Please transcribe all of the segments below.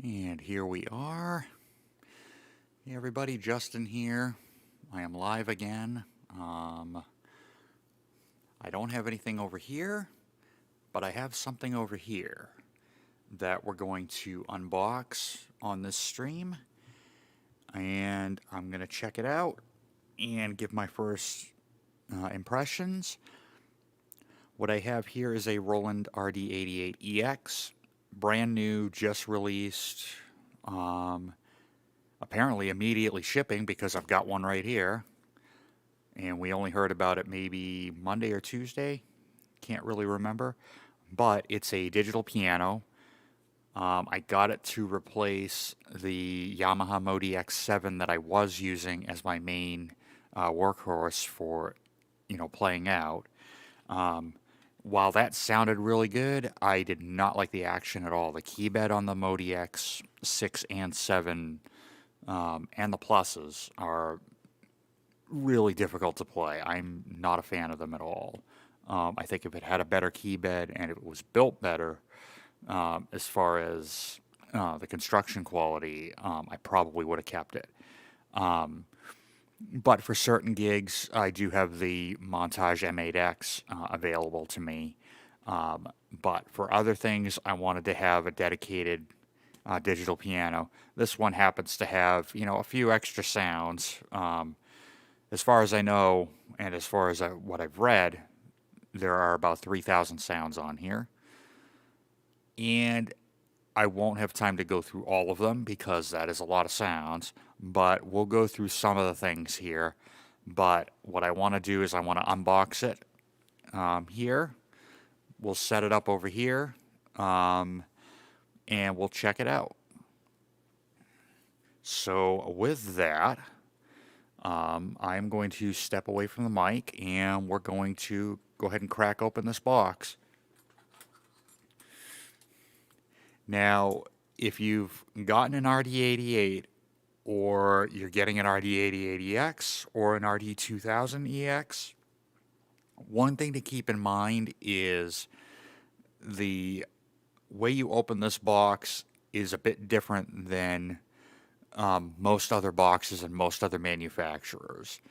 And here we are. Hey everybody, Justin here. I am live again. I don't have anything over here, but I have something over here that we're going to unbox on this stream. And I'm going to check it out and give my first impressions. What I have here is a Roland RD-88 EX, brand new, just released, apparently immediately shipping because I've got one right here. And we only heard about it maybe Monday or Tuesday, can't really remember. But it's a digital piano. I got it to replace the Yamaha Modi X7 that I was using as my main workhorse for, playing out. While that sounded really good, I did not like the action at all. The keybed on the Modi X6 and 7 and the pluses are really difficult to play. I'm not a fan of them at all. I think if it had a better keybed and it was built better, as far as the construction quality, I probably would have kept it. But for certain gigs, I do have the Montage M8X available to me. But for other things, I wanted to have a dedicated digital piano. This one happens to have, a few extra sounds. As far as I know, and as far as what I've read, there are about 3,000 sounds on here. And I won't have time to go through all of them because that is a lot of sounds, but we'll go through some of the things here. But what I want to do is I want to unbox it here. We'll set it up over here, and we'll check it out. So with that, I'm going to step away from the mic, and we're going to go ahead and crack open this box. Now, if you've gotten an RD-88, or you're getting an RD-88 EX, or an RD-2000 EX, one thing to keep in mind is the way you open this box is a bit different than most other boxes and most other manufacturers.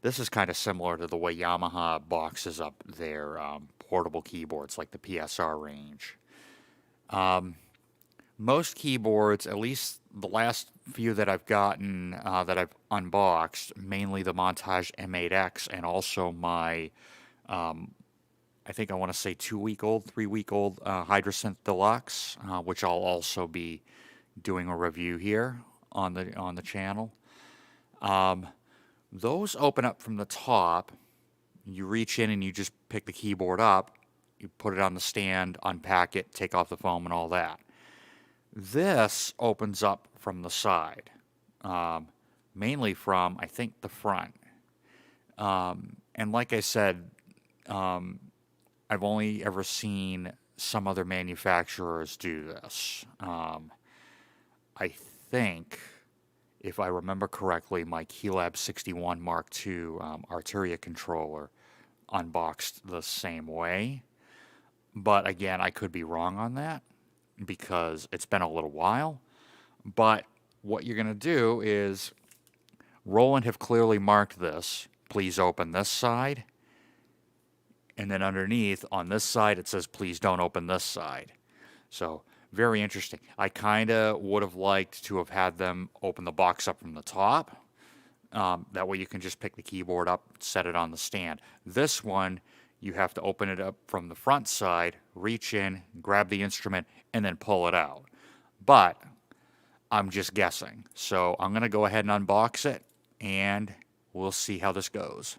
This is kind of similar to the way Yamaha boxes up their portable keyboards, like the PSR range. Most keyboards, at least the last few that I've gotten, that I've unboxed, mainly the Montage M8X, and also my, I think I want to say 2-week-old, 3-week-old Hydrosynth Deluxe, which I'll also be doing a review here on the channel. Those open up from the top. You reach in and you just pick the keyboard up. You put it on the stand, unpack it, take off the foam and all that. This opens up from the side, mainly from, I think, the front. And like I said, I've only ever seen some other manufacturers do this. I think, if I remember correctly, my Keylab 61 Mark II Arturia controller unboxed the same way. But again, I could be wrong on that because it's been a little while. But what you're going to do is, Roland have clearly marked this. Please open this side. And then underneath, on this side, it says, please don't open this side. So, very interesting. I kind of would have liked to have had them open the box up from the top. That way you can just pick the keyboard up, set it on the stand. This one, you have to open it up from the front side, reach in, grab the instrument, and then pull it out. But I'm just guessing. So I'm going to go ahead and unbox it, and we'll see how this goes.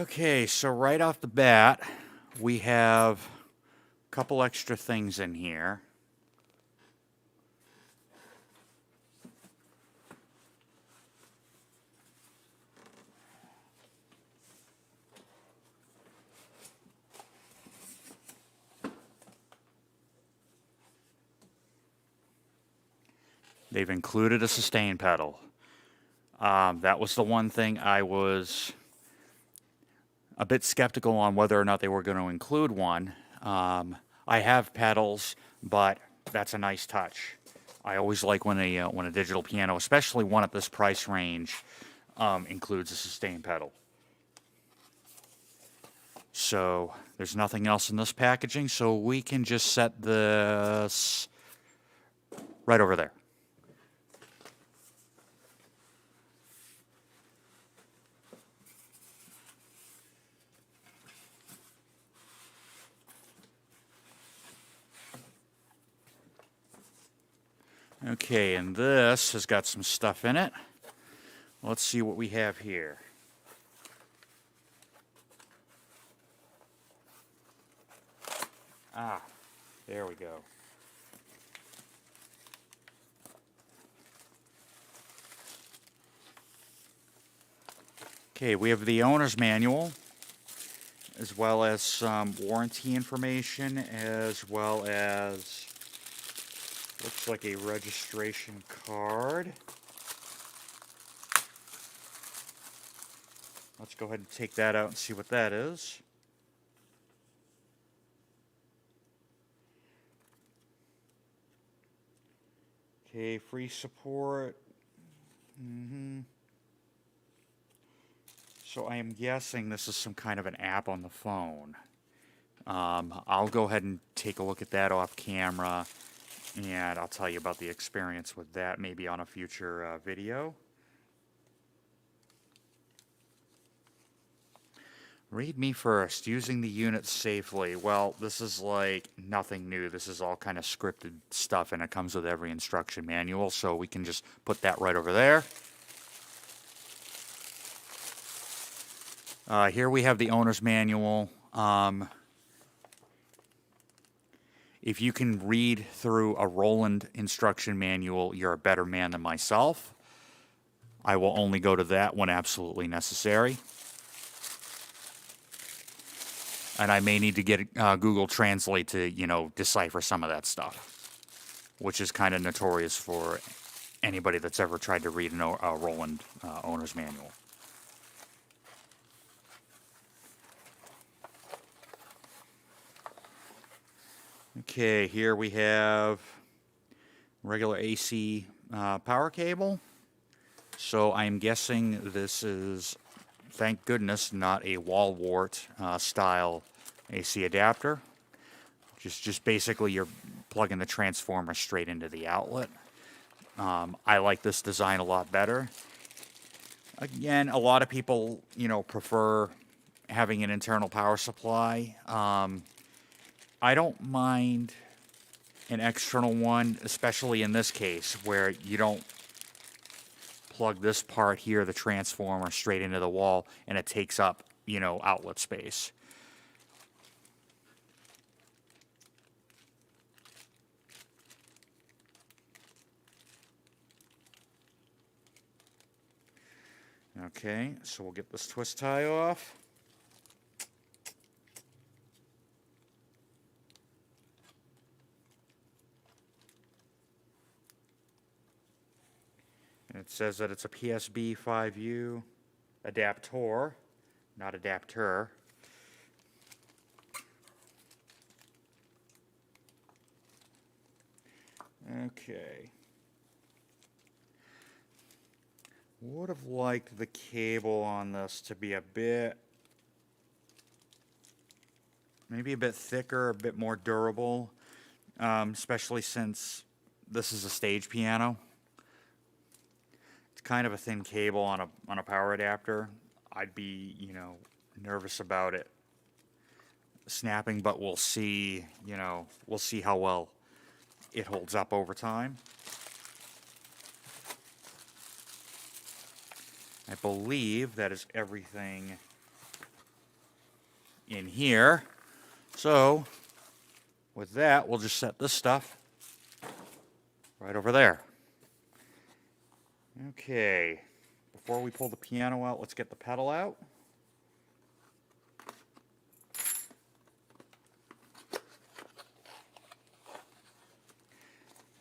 Okay, so right off the bat, we have a couple extra things in here. They've included a sustain pedal. That was the one thing I was a bit skeptical on whether or not they were going to include one. I have pedals, but that's a nice touch. I always like when a digital piano, especially one at this price range, includes a sustain pedal. So there's nothing else in this packaging, so we can just set this right over there. Okay, and this has got some stuff in it. Let's see what we have here. Ah, there we go. Okay, we have the owner's manual, as well as some warranty information, as well as looks like a registration card. Let's go ahead and take that out and see what that is. Okay, free support. So I am guessing this is some kind of an app on the phone. I'll go ahead and take a look at that off camera, and I'll tell you about the experience with that maybe on a future video. Read me first, using the unit safely. Well, this is like nothing new. This is all kind of scripted stuff, and it comes with every instruction manual, so we can just put that right over there. Here we have the owner's manual. If you can read through a Roland instruction manual, you're a better man than myself. I will only go to that when absolutely necessary. And I may need to get Google Translate to, decipher some of that stuff, which is kind of notorious for anybody that's ever tried to read a Roland owner's manual. Okay, here we have regular AC power cable. So I'm guessing this is, thank goodness, not a wall wart style AC adapter. Just basically you're plugging the transformer straight into the outlet. I like this design a lot better. Again, a lot of people, prefer having an internal power supply. I don't mind an external one, especially in this case where you don't plug this part here, the transformer, straight into the wall, and it takes up, outlet space. Okay, so we'll get this twist tie off. And it says that it's a PSB 5U adaptor, not adapter. Okay. Would have liked the cable on this to be maybe a bit thicker, a bit more durable, especially since this is a stage piano. It's kind of a thin cable on a power adapter. I'd be, nervous about it snapping, but we'll see, we'll see how well it holds up over time. I believe that is everything in here. So with that, we'll just set this stuff right over there. Okay, before we pull the piano out, let's get the pedal out.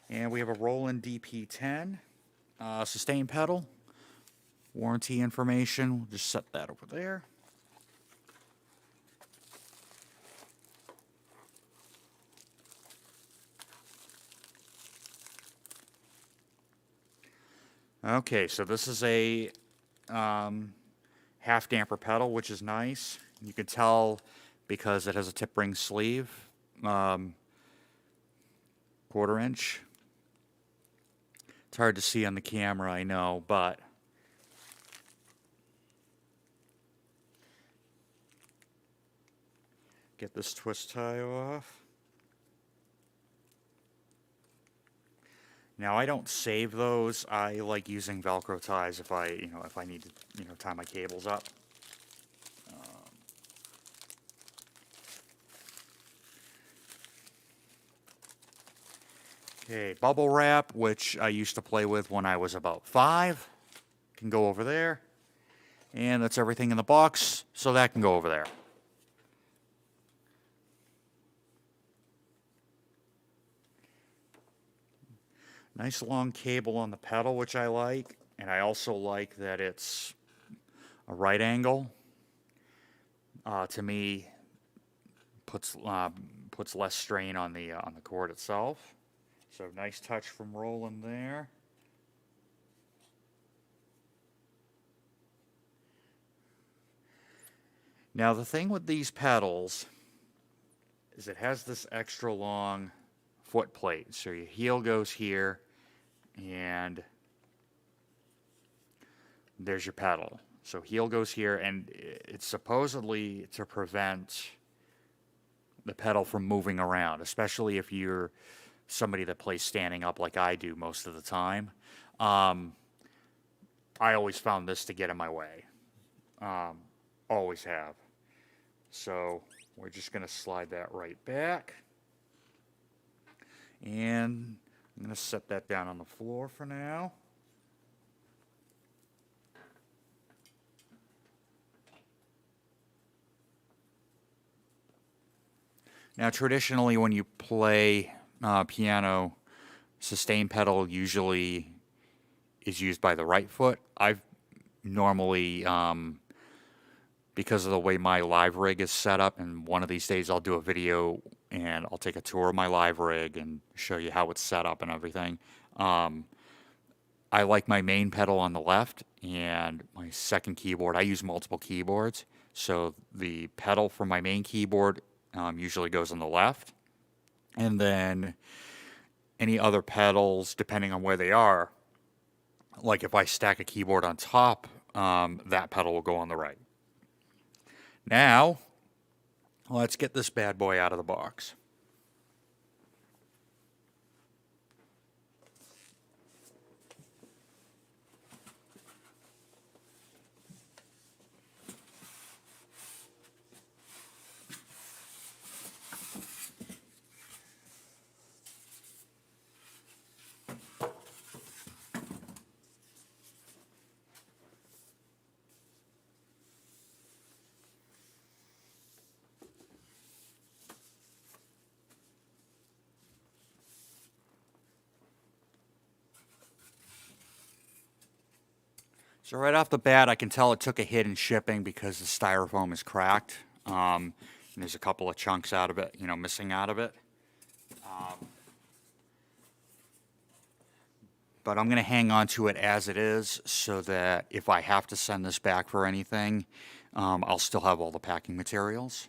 And we have a Roland DP10 sustain pedal. Warranty information, we'll just set that over there. Okay, so this is a half damper pedal, which is nice. You can tell because it has a tip ring sleeve, 1/4 inch. It's hard to see on the camera, I know, but get this twist tie off. Now I don't save those. I like using Velcro ties if I need to, tie my cables up. Okay, bubble wrap, which I used to play with when I was about 5, can go over there. And that's everything in the box, so that can go over there. Nice long cable on the pedal, which I like, and I also like that it's a right angle. To me, puts less strain on the cord itself. So nice touch from Roland there. Now the thing with these pedals is it has this extra long foot plate. So your heel goes here and there's your pedal. So heel goes here, and it's supposedly to prevent the pedal from moving around, especially if you're somebody that plays standing up like I do most of the time. I always found this to get in my way. Always have. So we're just going to slide that right back. And I'm going to set that down on the floor for now. Now, traditionally, when you play piano, sustain pedal usually is used by the right foot. I've normally, because of the way my live rig is set up, and one of these days I'll do a video and I'll take a tour of my live rig and show you how it's set up and everything. I like my main pedal on the left, and my second keyboard, I use multiple keyboards, so the pedal for my main keyboard usually goes on the left, and then any other pedals, depending on where they are, like if I stack a keyboard on top, that pedal will go on the right. Now, let's get this bad boy out of the box. So right off the bat, I can tell it took a hit in shipping because the styrofoam is cracked. And there's a couple of chunks out of it, missing out of it. But I'm going to hang on to it as it is so that if I have to send this back for anything, I'll still have all the packing materials.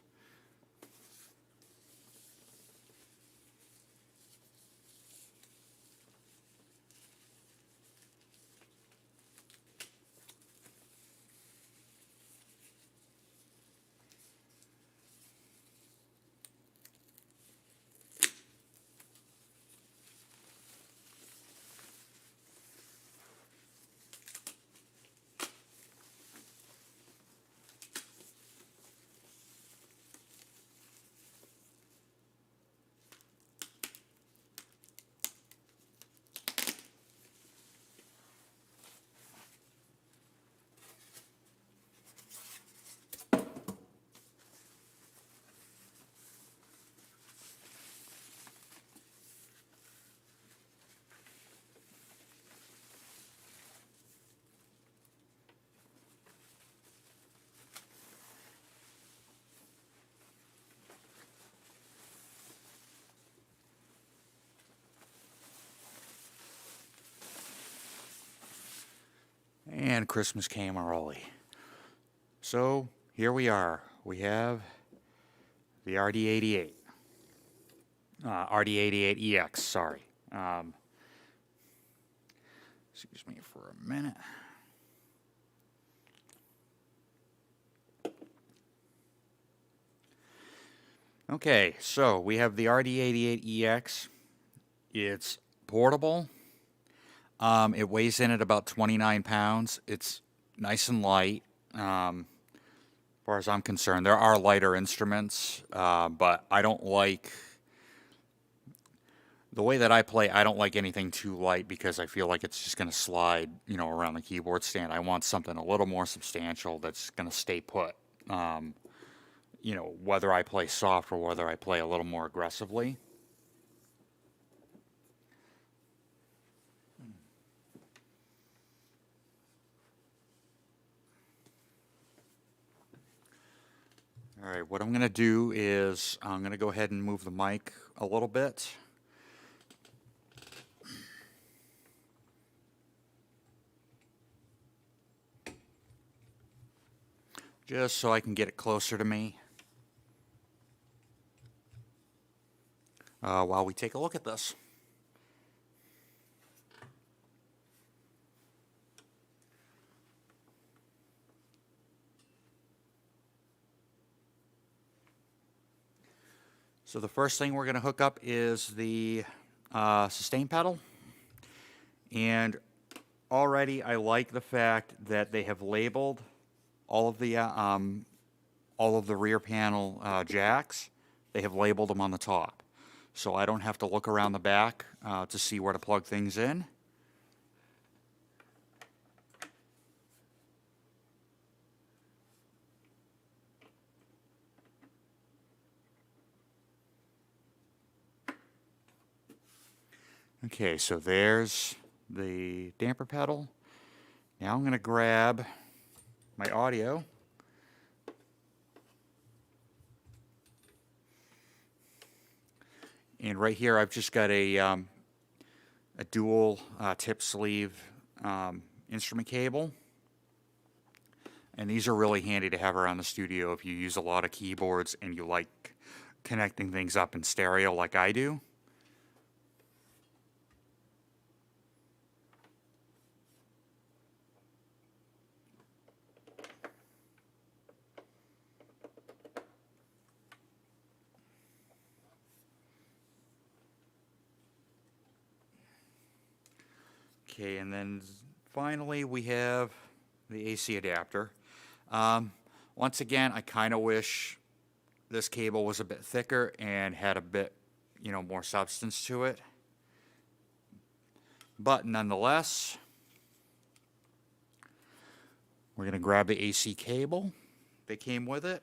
And Christmas came early. So here we are. We have the RD-88. RD-88 EX, sorry. Excuse me for a minute. Okay, so we have the RD-88 EX. It's portable. It weighs in at about 29 pounds. It's nice and light. As far as I'm concerned, there are lighter instruments, but I don't like the way that I play. I don't like anything too light because I feel like it's just going to slide, around the keyboard stand. I want something a little more substantial that's going to stay put. Whether I play soft or whether I play a little more aggressively. All right, what I'm going to do is I'm going to go ahead and move the mic a little bit. Just so I can get it closer to me. While we take a look at this. So the first thing we're going to hook up is the sustain pedal. And already I like the fact that they have labeled all of the rear panel jacks. They have labeled them on the top. So I don't have to look around the back to see where to plug things in. Okay, so there's the damper pedal. Now I'm going to grab my audio. And right here I've just got a dual tip sleeve instrument cable. And these are really handy to have around the studio if you use a lot of keyboards and you like connecting things up in stereo like I do. Okay, and then finally we have the AC adapter. Once again, I kind of wish this cable was a bit thicker and had a bit, more substance to it. But nonetheless, we're going to grab the AC cable that came with it.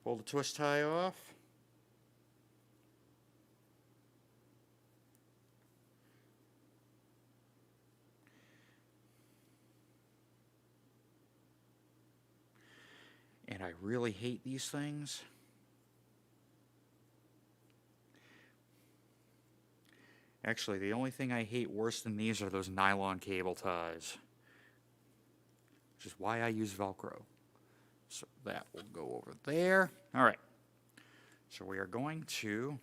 Pull the twist tie off. And I really hate these things. Actually, the only thing I hate worse than these are those nylon cable ties. Which is why I use Velcro. So that will go over there. All right. So we are going to...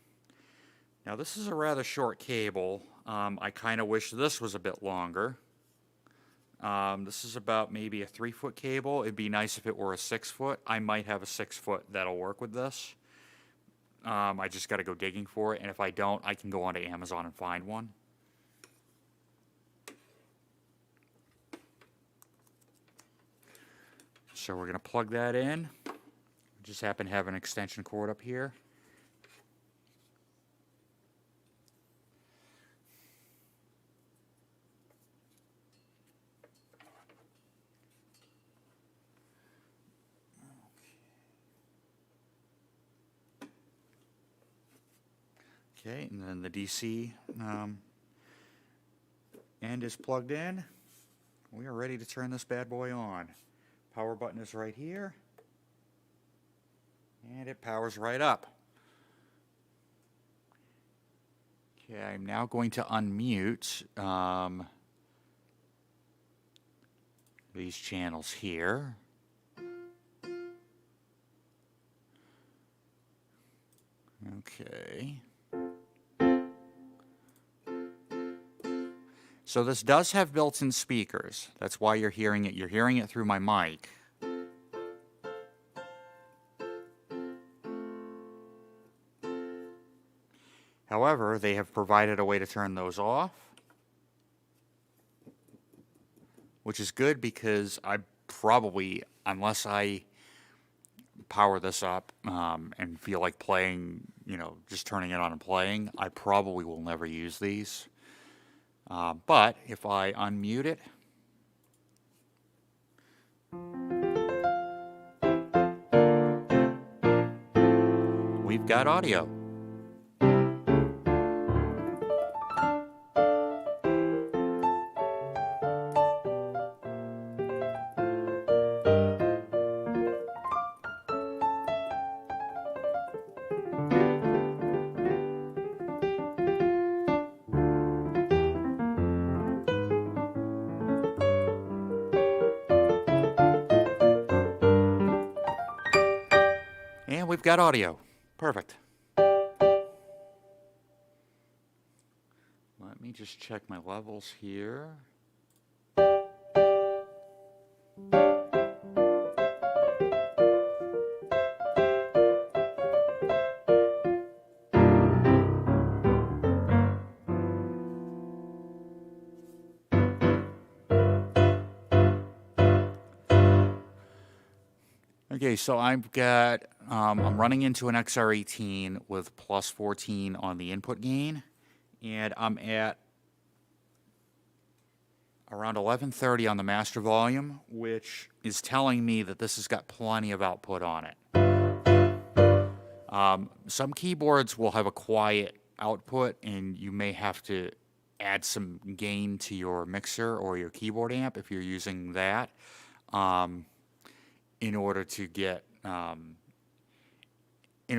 Now this is a rather short cable. I kind of wish this was a bit longer. This is about maybe a 3-foot cable. It'd be nice if it were a 6-foot. I might have a 6-foot that'll work with this. I just got to go digging for it, and if I don't, I can go onto Amazon and find one. So we're going to plug that in. Just happen to have an extension cord up here. Okay, and then the DC end is plugged in. We are ready to turn this bad boy on. Power button is right here. And it powers right up. Okay, I'm now going to unmute these channels here. Okay. So this does have built-in speakers. That's why you're hearing it. You're hearing it through my mic. However, they have provided a way to turn those off, which is good because I probably, unless I power this up and feel like playing, you know, just turning it on and playing, I probably will never use these. But if I unmute it, we've got audio. And we've got audio. Perfect. Let me just check my levels here. Okay, so I've got, I'm running into an XR18 with plus 14 on the input gain, and I'm at around 1130 on the master volume, which is telling me that this has got plenty of output on it. Some keyboards will have a quiet output, and you may have to add some gain to your mixer or your keyboard amp if you're using that. In order to get, in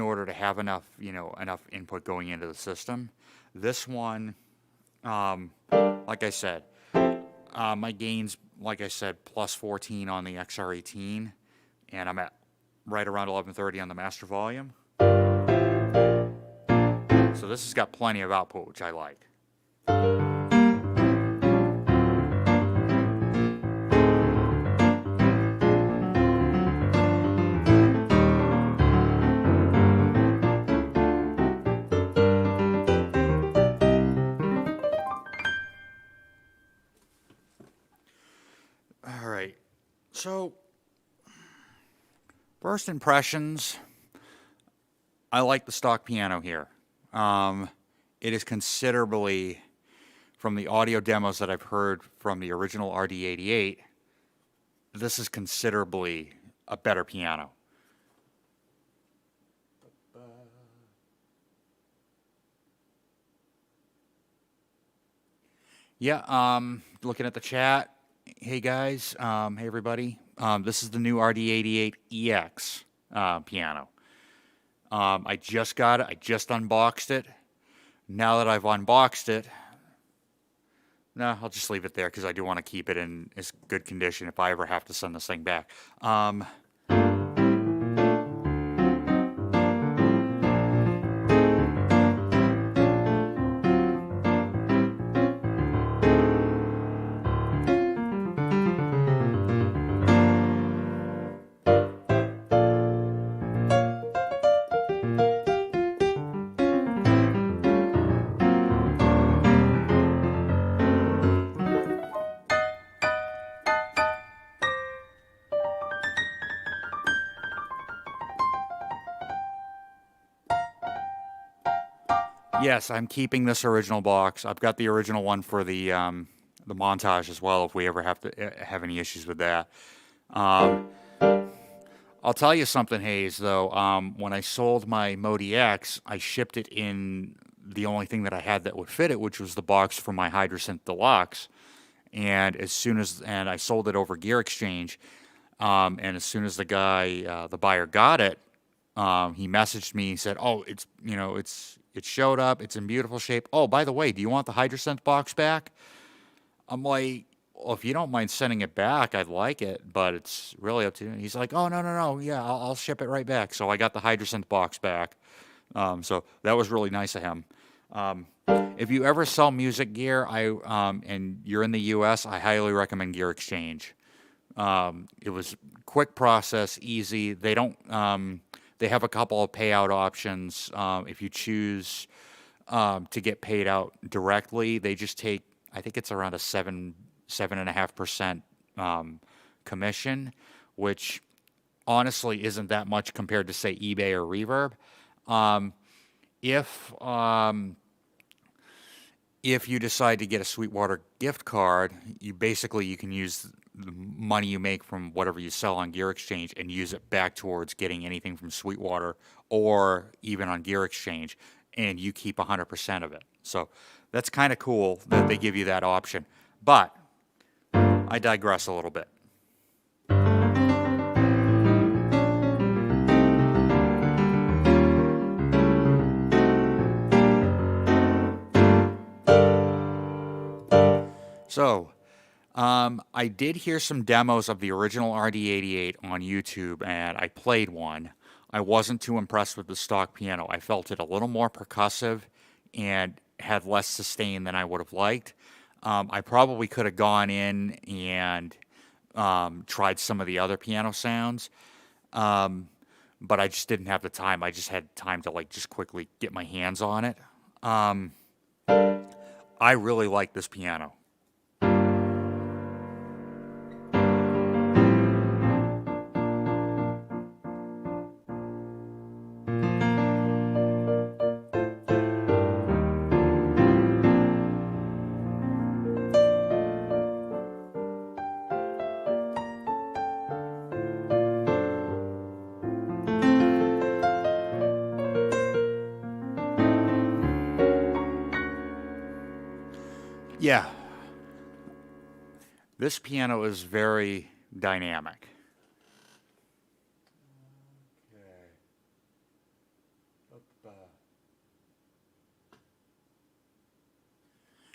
order to have enough, you know, enough input going into the system. This one, like I said, my gain's, like I said, plus 14 on the XR18, and I'm at right around 1130 on the master volume. So this has got plenty of output, which I like. All right, so first impressions, I like the stock piano here. It is considerably, from the audio demos that I've heard from the original RD-88, this is considerably a better piano. Yeah, looking at the chat. Hey guys, hey everybody. This is the new RD-88 EX piano. I just got it. I just unboxed it. Now that I've unboxed it, no, I'll just leave it there because I do want to keep it in as good condition if I ever have to send this thing back. Yes, I'm keeping this original box. I've got the original one for the montage as well if we ever have to have any issues with that. I'll tell you something, Hayes, though. When I sold my Modi X, I shipped it in the only thing that I had that would fit it, which was the box for my Hydrasynth Deluxe. And and I sold it over Gear Exchange, and as soon as the buyer got it, he messaged me. He said, "Oh, it showed up. It's in beautiful shape. Oh, by the way, do you want the Hydrasynth box back?" I'm like, well, if you don't mind sending it back, I'd like it, but it's really up to you. He's like, oh, no, no, no. Yeah, I'll ship it right back. So I got the Hydrosynth box back. So that was really nice of him. If you ever sell music gear, and you're in the U.S., I highly recommend Gear Exchange. It was quick process, easy. They have a couple of payout options. If you choose to get paid out directly, they just take, I think it's around a 7.5% commission, which honestly isn't that much compared to say eBay or Reverb. If if you decide to get a Sweetwater gift card, you can use the money you make from whatever you sell on Gear Exchange and use it back towards getting anything from Sweetwater or even on Gear Exchange, and you keep 100% of it. So that's kind of cool that they give you that option. But I digress a little bit. So, I did hear some demos of the original RD-88 on YouTube, and I played one. I wasn't too impressed with the stock piano. I felt it a little more percussive and had less sustain than I would have liked. I probably could have gone in and tried some of the other piano sounds, but I just didn't have the time. I just had time to just quickly get my hands on it. I really like this piano. Yeah, this piano is very dynamic.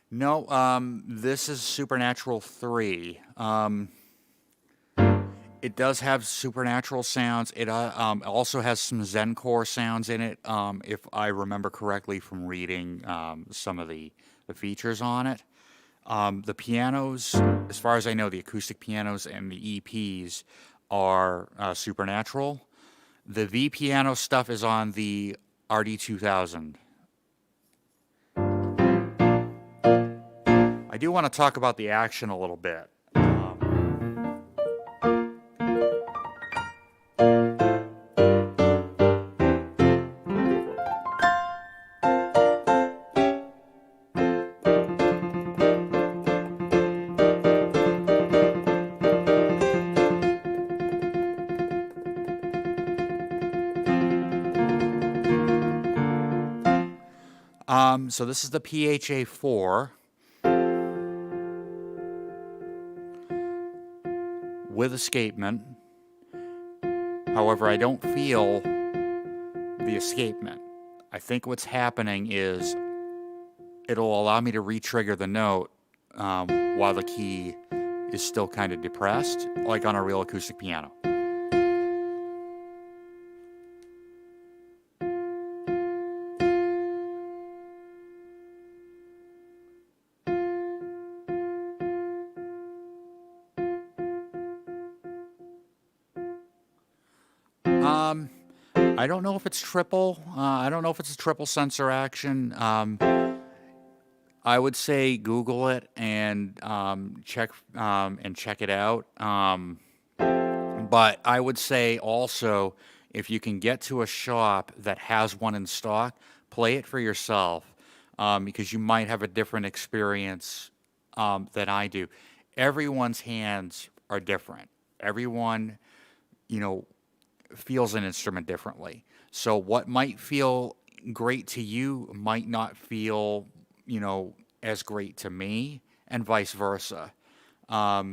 No, this is Supernatural 3. It does have supernatural sounds. It also has some Zencore sounds in it, if I remember correctly from reading some of the features on it. The pianos, as far as I know, the acoustic pianos and the EPs are supernatural. The V piano stuff is on the RD-2000. I do want to talk about the action a little bit. So this is the PHA-4 with escapement. However, I don't feel the escapement. I think what's happening is it'll allow me to re-trigger the note while the key is still kind of depressed, like on a real acoustic piano. I don't know if it's triple. I don't know if it's a triple sensor action. I would say Google it and check it out. But I would say also, if you can get to a shop that has one in stock, play it for yourself, because you might have a different experience than I do. Everyone's hands are different. Everyone, feels an instrument differently. So what might feel great to you might not feel, as great to me, and vice versa. I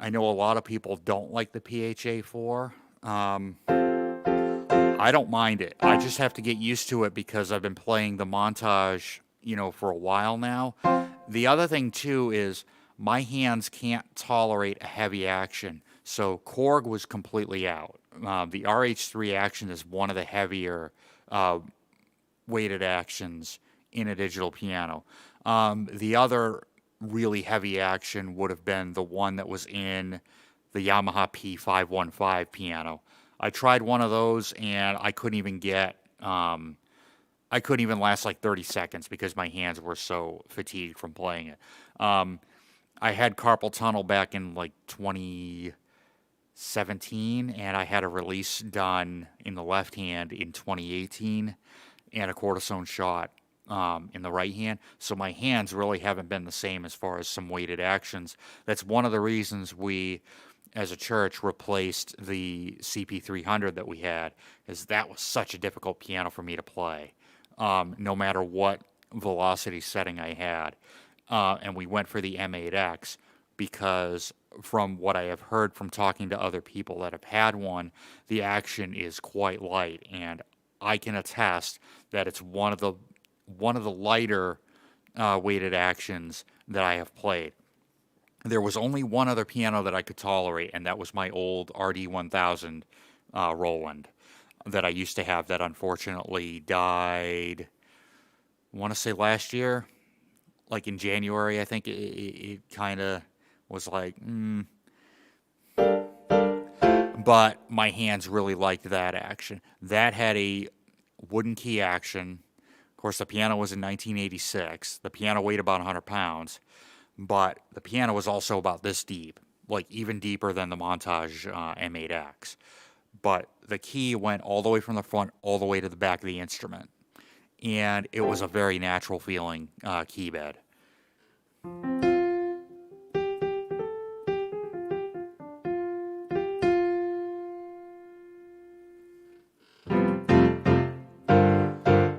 know a lot of people don't like the PHA-4. I don't mind it. I just have to get used to it because I've been playing the Montage, for a while now. The other thing too is my hands can't tolerate a heavy action. So Korg was completely out. The RH3 action is one of the heavier weighted actions in a digital piano. The other really heavy action would have been the one that was in the Yamaha P515 piano. I tried one of those and I couldn't even last like 30 seconds because my hands were so fatigued from playing it. I had carpal tunnel back in like 2017, and I had a release done in the left hand in 2018, and a cortisone shot in the right hand. So my hands really haven't been the same as far as some weighted actions. That's one of the reasons we, as a church, replaced the CP300 that we had, is that was such a difficult piano for me to play, no matter what velocity setting I had. And we went for the M8X because from what I have heard from talking to other people that have had one, the action is quite light, and I can attest that it's one of the lighter weighted actions that I have played. There was only one other piano that I could tolerate, and that was my old RD-1000 Roland that I used to have that unfortunately died, I want to say last year. Like in January, I think it kind of was like, But my hands really liked that action. That had a wooden key action. Of course, the piano was in 1986. The piano weighed about 100 pounds. But the piano was also about this deep, like even deeper than the Montage M8X. But the key went all the way from the front all the way to the back of the instrument. And it was a very natural feeling key bed.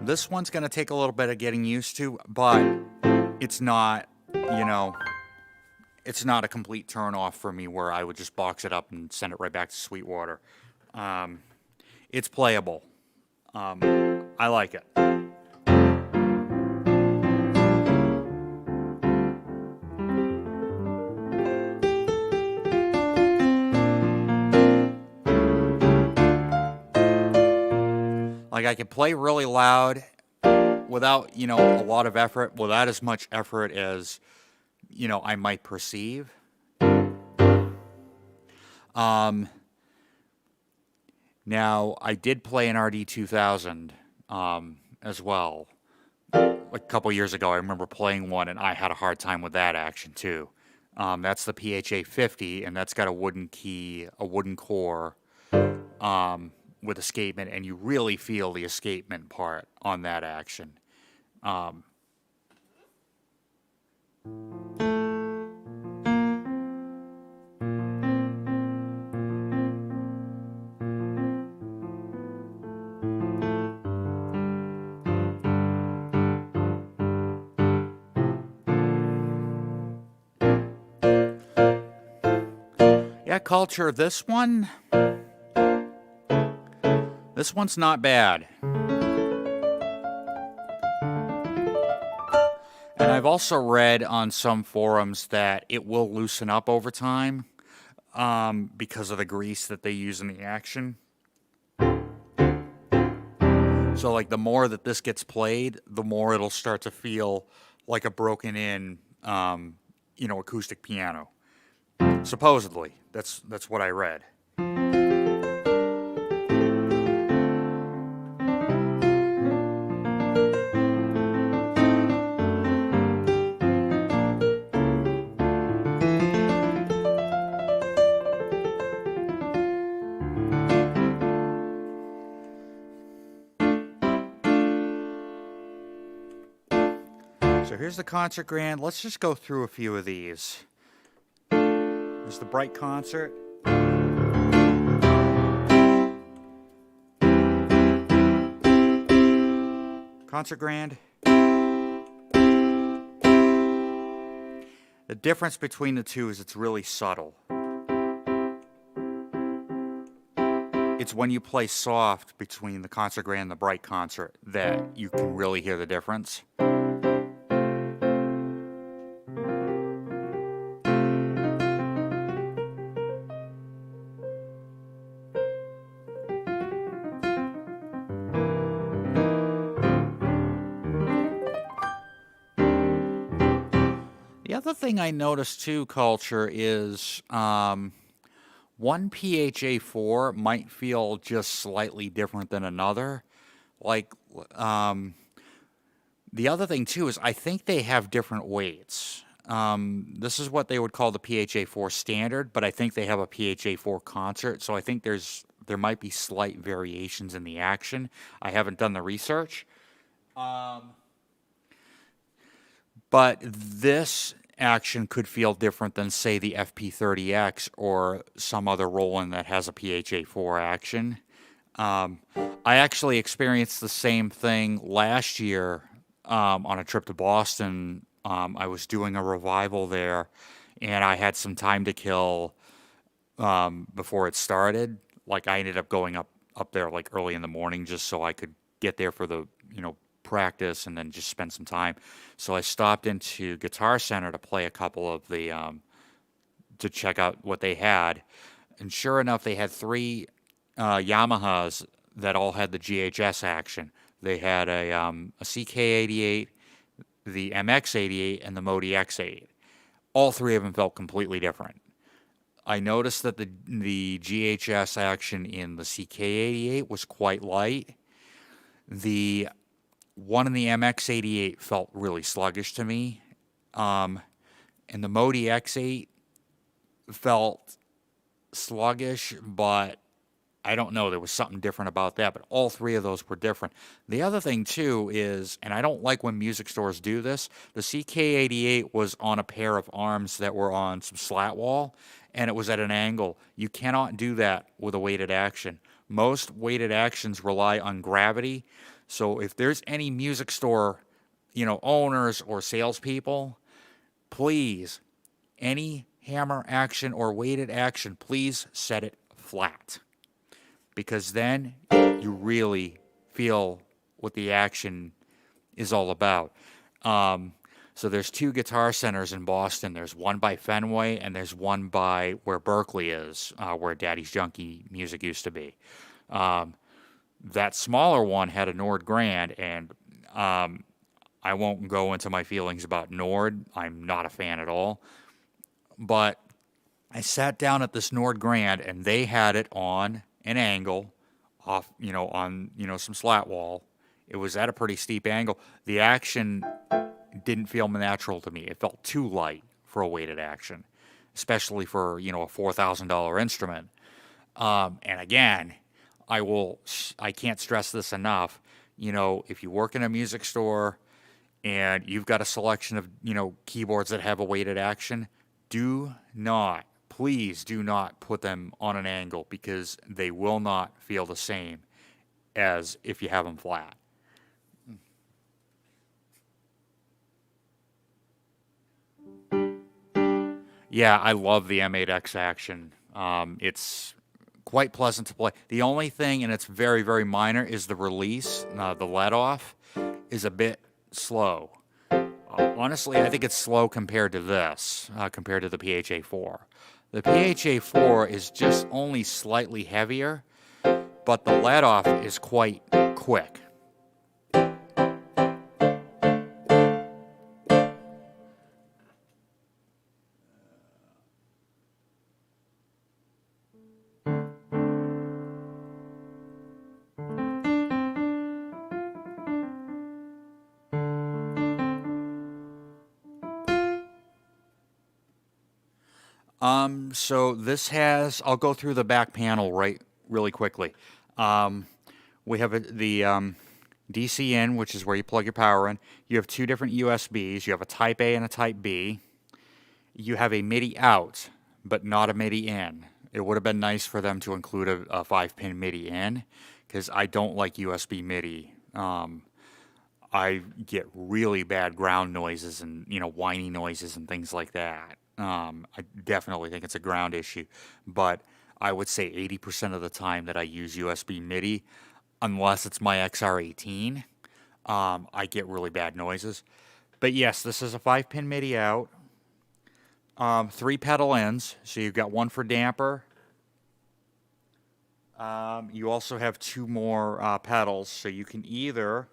This one's going to take a little bit of getting used to, but it's not, it's not a complete turn off for me where I would just box it up and send it right back to Sweetwater. It's playable. I like it. Like, I can play really loud without, a lot of effort, without as much effort as, I might perceive. Now, I did play an RD-2000 as well. A couple years ago, I remember playing one, and I had a hard time with that action, too. That's the PHA-50, and that's got a wooden key, a wooden core, with escapement, and you really feel the escapement part on that action. Yeah, Culture, this one's not bad. And I've also read on some forums that it will loosen up over time because of the grease that they use in the action. So, like, the more that this gets played, the more it'll start to feel like a broken in, acoustic piano. Supposedly. That's what I read. So here's the Concert Grand. Let's just go through a few of these. There's the Bright Concert. Concert Grand. The difference between the two is it's really subtle. It's when you play soft between the Concert Grand and the Bright Concert that you can really hear the difference. other thing I noticed too, Culture, is one PHA4 might feel just slightly different than another. Like, um, the other thing too is I think they have different weights. This is what they would call the PHA4 standard, but I think they have a PHA4 concert, so I think there might be slight variations in the action. I haven't done the research. But this action could feel different than, say, the FP30X or some other Roland that has a PHA4 action. I actually experienced the same thing last year on a trip to Boston. I was doing a revival there, and I had some time to kill before it started. Like I ended up going up there like early in the morning just so I could get there for the practice and then just spend some time. So I stopped into Guitar Center to play a couple of the to check out what they had, and sure enough, they had three Yamahas that all had the GHS action. They had a CK88, the MX88, and the Modi X8. All three of them felt completely different. I noticed that the GHS action in the CK88 was quite light. The one in the MX88 felt really sluggish to me. And the Modi X8 felt sluggish, but I don't know. There was something different about that, but all three of those were different. The other thing, too, is, and I don't like when music stores do this, the CK88 was on a pair of arms that were on some slat wall, and it was at an angle. You cannot do that with a weighted action. Most weighted actions rely on gravity. So if there's any music store, owners or salespeople, please, any hammer action or weighted action, please set it flat. Because then you really feel what the action is all about. So there's two guitar centers in Boston. There's one by Fenway and there's one by where Berkeley is, where Daddy's Junkie Music used to be. That smaller one had a Nord Grand, and I won't go into my feelings about Nord. I'm not a fan at all. But I sat down at this Nord Grand, and they had it on an angle off, on, some slat wall. It was at a pretty steep angle. The action didn't feel natural to me. It felt too light for a weighted action, especially for, a $4,000 instrument. And again, I can't stress this enough. If you work in a music store and you've got a selection of, keyboards that have a weighted action, please do not put them on an angle, because they will not feel the same as if you have them flat. Yeah, I love the M8X action. It's quite pleasant to play. The only thing, and it's very, very minor, is the release. The let off is a bit slow. Honestly, I think it's slow compared to this, compared to the PHA4. The PHA4 is just only slightly heavier, but the let off is quite quick. So this I'll go through the back panel really quickly. We have the DC in, which is where you plug your power in. You have two different USBs. You have a Type A and a Type B. You have a MIDI out, but not a MIDI in. It would have been nice for them to include a 5-pin MIDI in, because I don't like USB MIDI. I get really bad ground noises and, whiny noises and things like that. I definitely think it's a ground issue, but I would say 80% of the time that I use USB MIDI, unless it's my XR18, I get really bad noises. But yes, this is a 5-pin MIDI out, 3 pedal ins, so you've got one for damper. You also have 2 more pedals, so you can either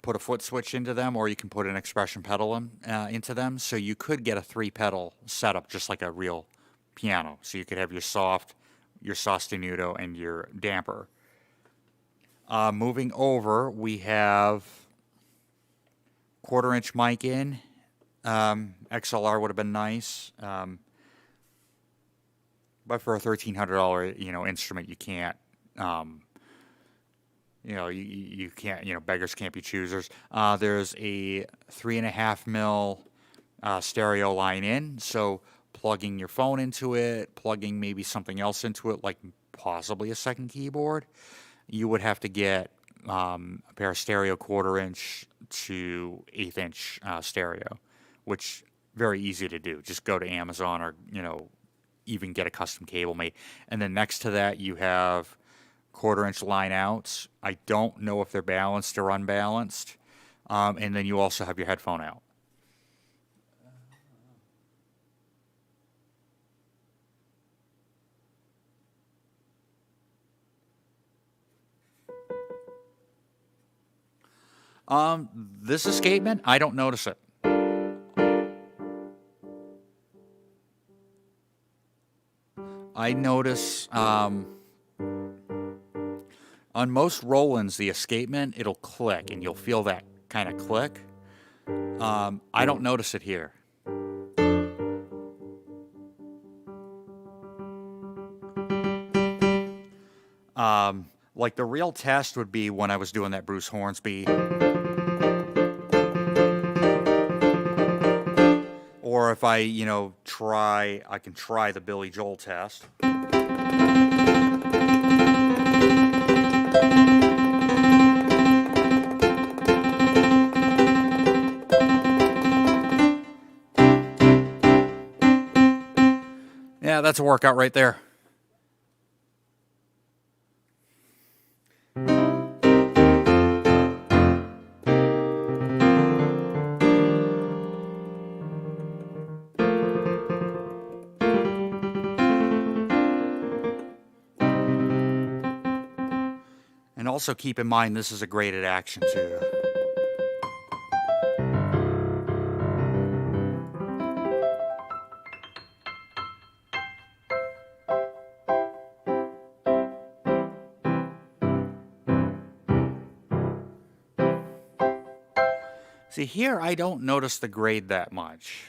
put a foot switch into them, or you can put an expression pedal into them. So you could get a 3-pedal setup just like a real piano. So you could have your soft, your sostenuto, and your damper. Moving over, we have 1/4-inch mic in. XLR would have been nice. But for a $1,300, instrument, you can't, you can't, beggars can't be choosers. There's a 3.5 mil stereo line in, so plugging your phone into it, plugging maybe something else into it, like possibly a second keyboard, you would have to get a pair of stereo 1/4-inch to 1/8-inch stereo, which very easy to do. Just go to Amazon or, even get a custom cable made. And then next to that, you have 1/4-inch line outs. I don't know if they're balanced or unbalanced. And then you also have your headphone out. This escapement, I don't notice it. I notice on most Rolands, the escapement, it'll click, and you'll feel that kind of click. I don't notice it here. Like the real test would be when I was doing that Bruce Hornsby. Or if I, I can try the Billy Joel test. Yeah, that's a workout right there. And also keep in mind, this is a graded action too. See, here I don't notice the grade that much.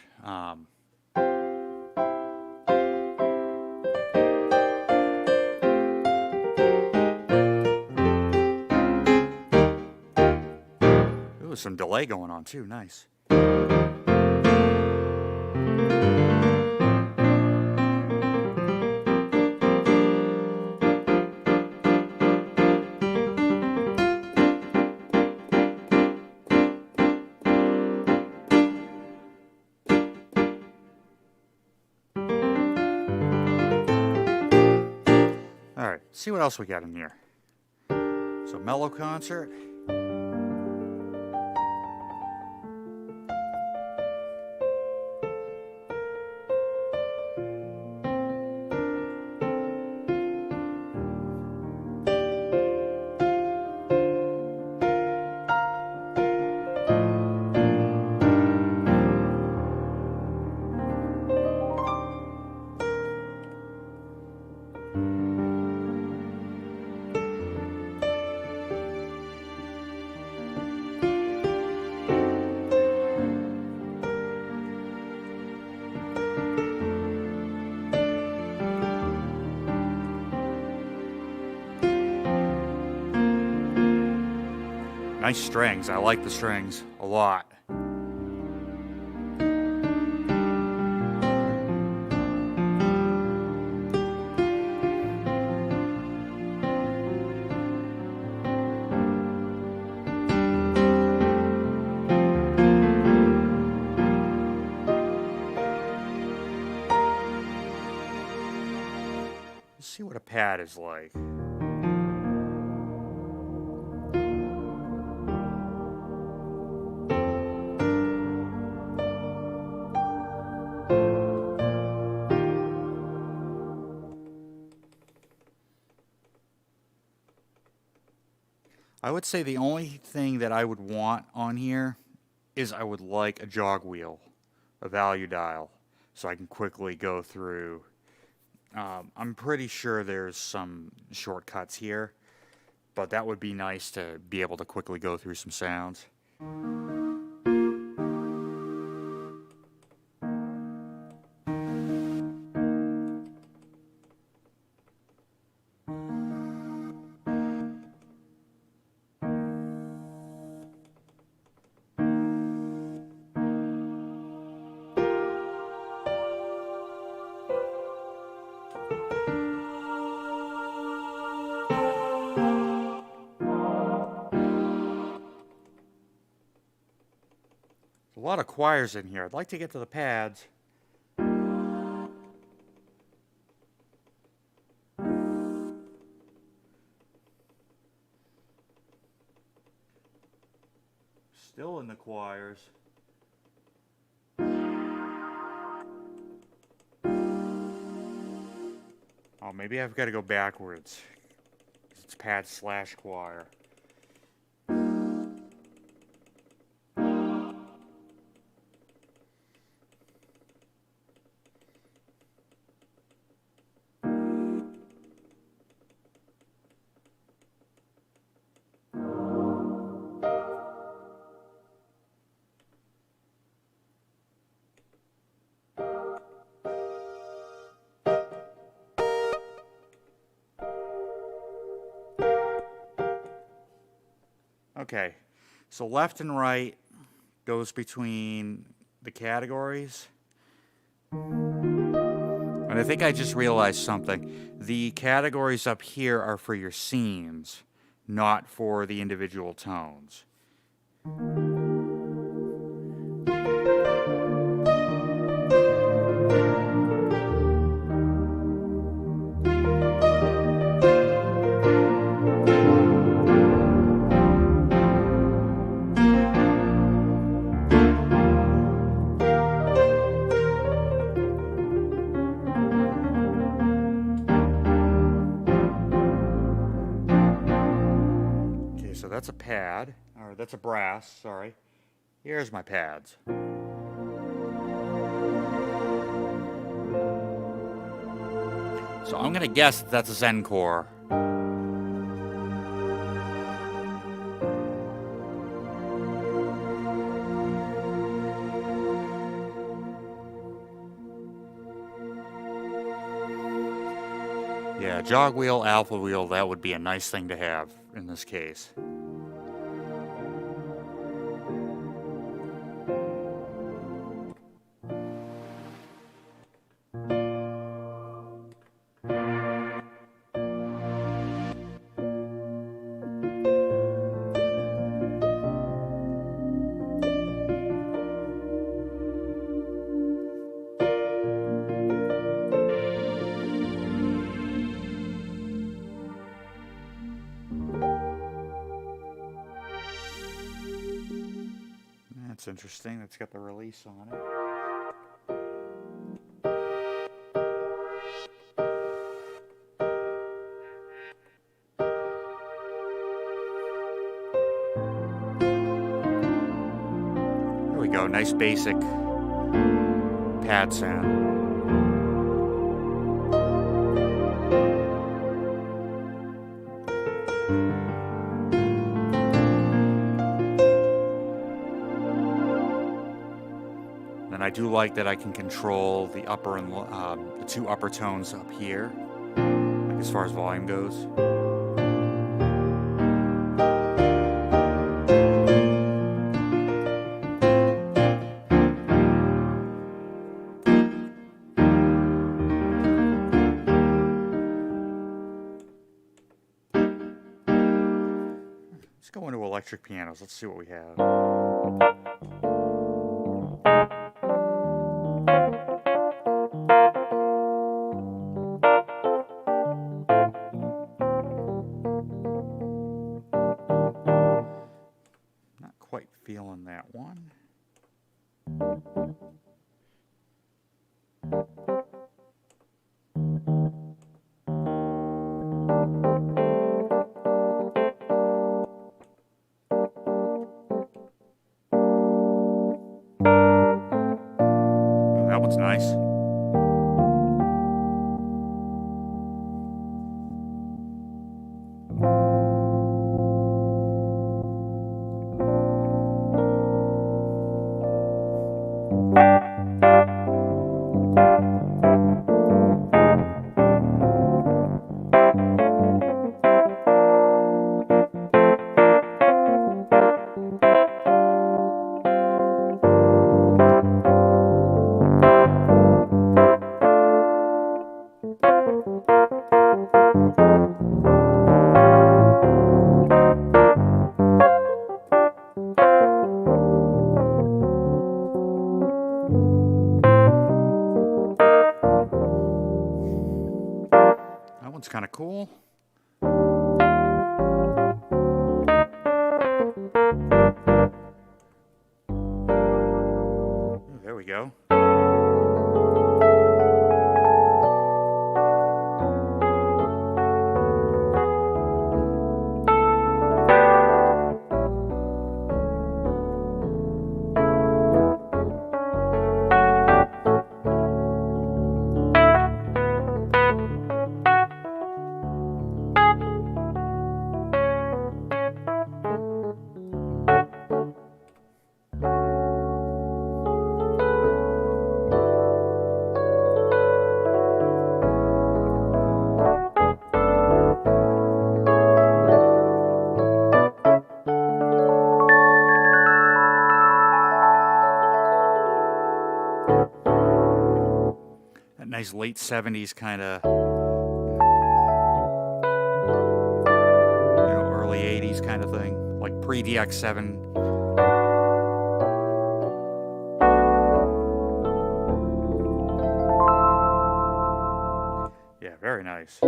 Ooh, some delay going on too, nice. Alright, see what else we got in here. So, mellow concert. Nice strings. I like the strings a lot. Let's see what a pad is like. I would say the only thing that I would want on here is I would like a jog wheel, a value dial, so I can quickly go through. I'm pretty sure there's some shortcuts here, but that would be nice to be able to quickly go through some sounds. A lot of choirs in here. I'd like to get to the pads. Still in the choirs. Oh, maybe I've got to go backwards. It's pad/choir. Okay, so left and right goes between the categories. And I think I just realized something. The categories up here are for your scenes, not for the individual tones. So that's a pad, or that's a brass, sorry. Here's my pads. So I'm going to guess that's a Zencore. Yeah, jog wheel, alpha wheel, that would be a nice thing to have in this case. That's interesting. That's got the release on it. There we go. Nice basic pad sound. And I do like that I can control the upper and the two upper tones up here, like as far as volume goes. Let's go into electric pianos. Let's see what we have. Quite feeling that one. nice. That one's kind of cool. Ooh, there we go. Nice late 70s kind of, early 80s kind of thing, like pre-DX7. Yeah, very nice.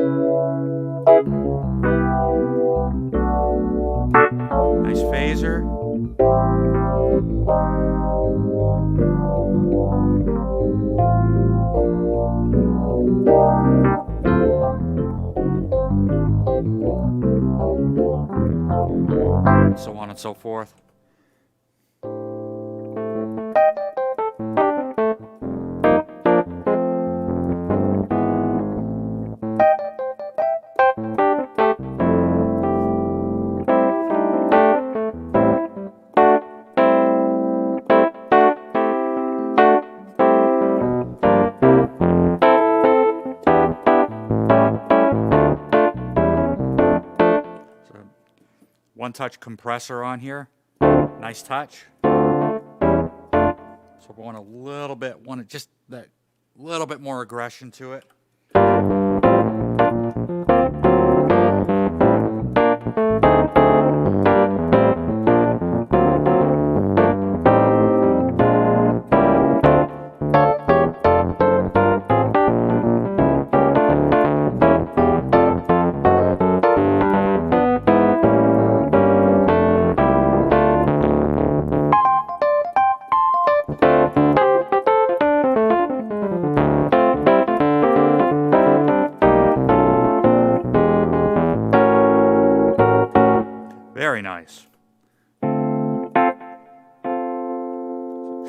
Nice phaser. So on and so forth. One touch compressor on here, nice touch. So we want just that little bit more aggression to it. Very nice.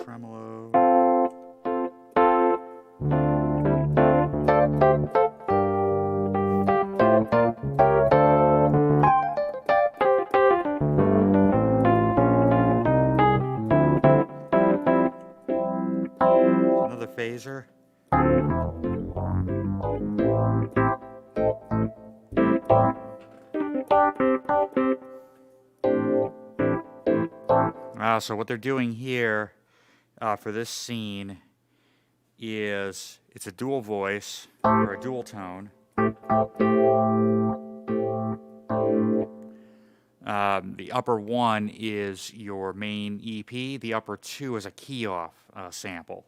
Tremolo. Another phaser. So what they're doing here for this scene is it's a dual voice or a dual tone. The upper one is your main EP. The upper two is a key off sample.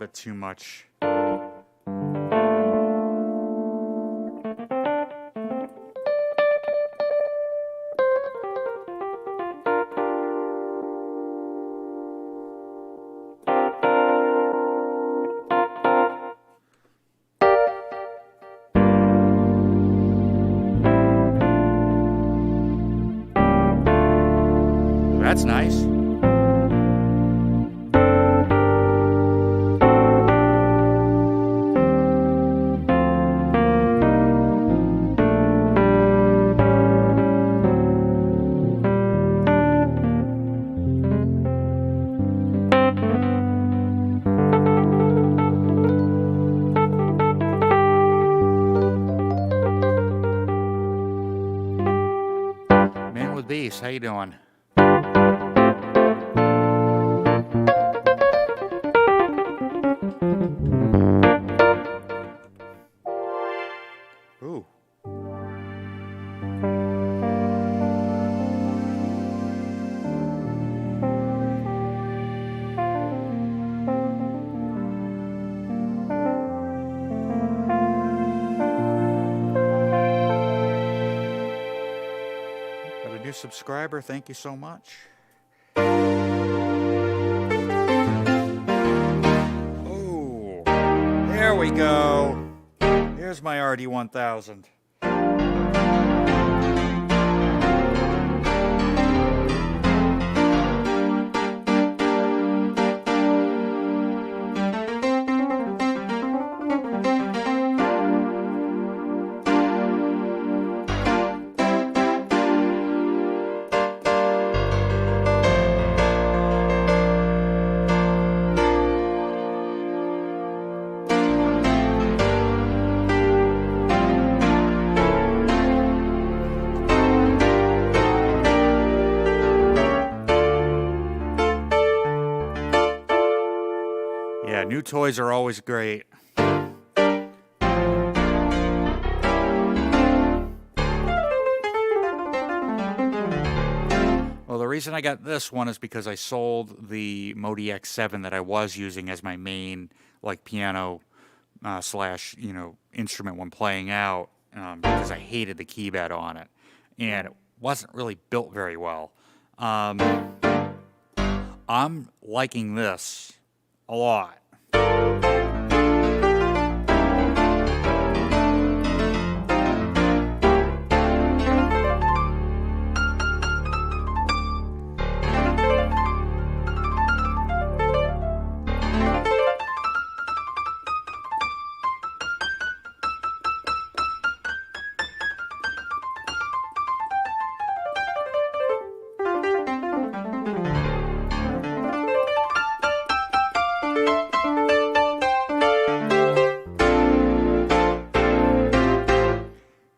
bit too much. That's nice. Man with Beast, how you doing? Ooh. Got a new subscriber, thank you so much. Oh, there we go. Here's my RD-1000. Yeah, new toys are always great. Well, the reason I got this one is because I sold the Modi X7 that I was using as my main, like, piano slash, instrument when playing out, because I hated the key bed on it, and it wasn't really built very well. I'm liking this a lot.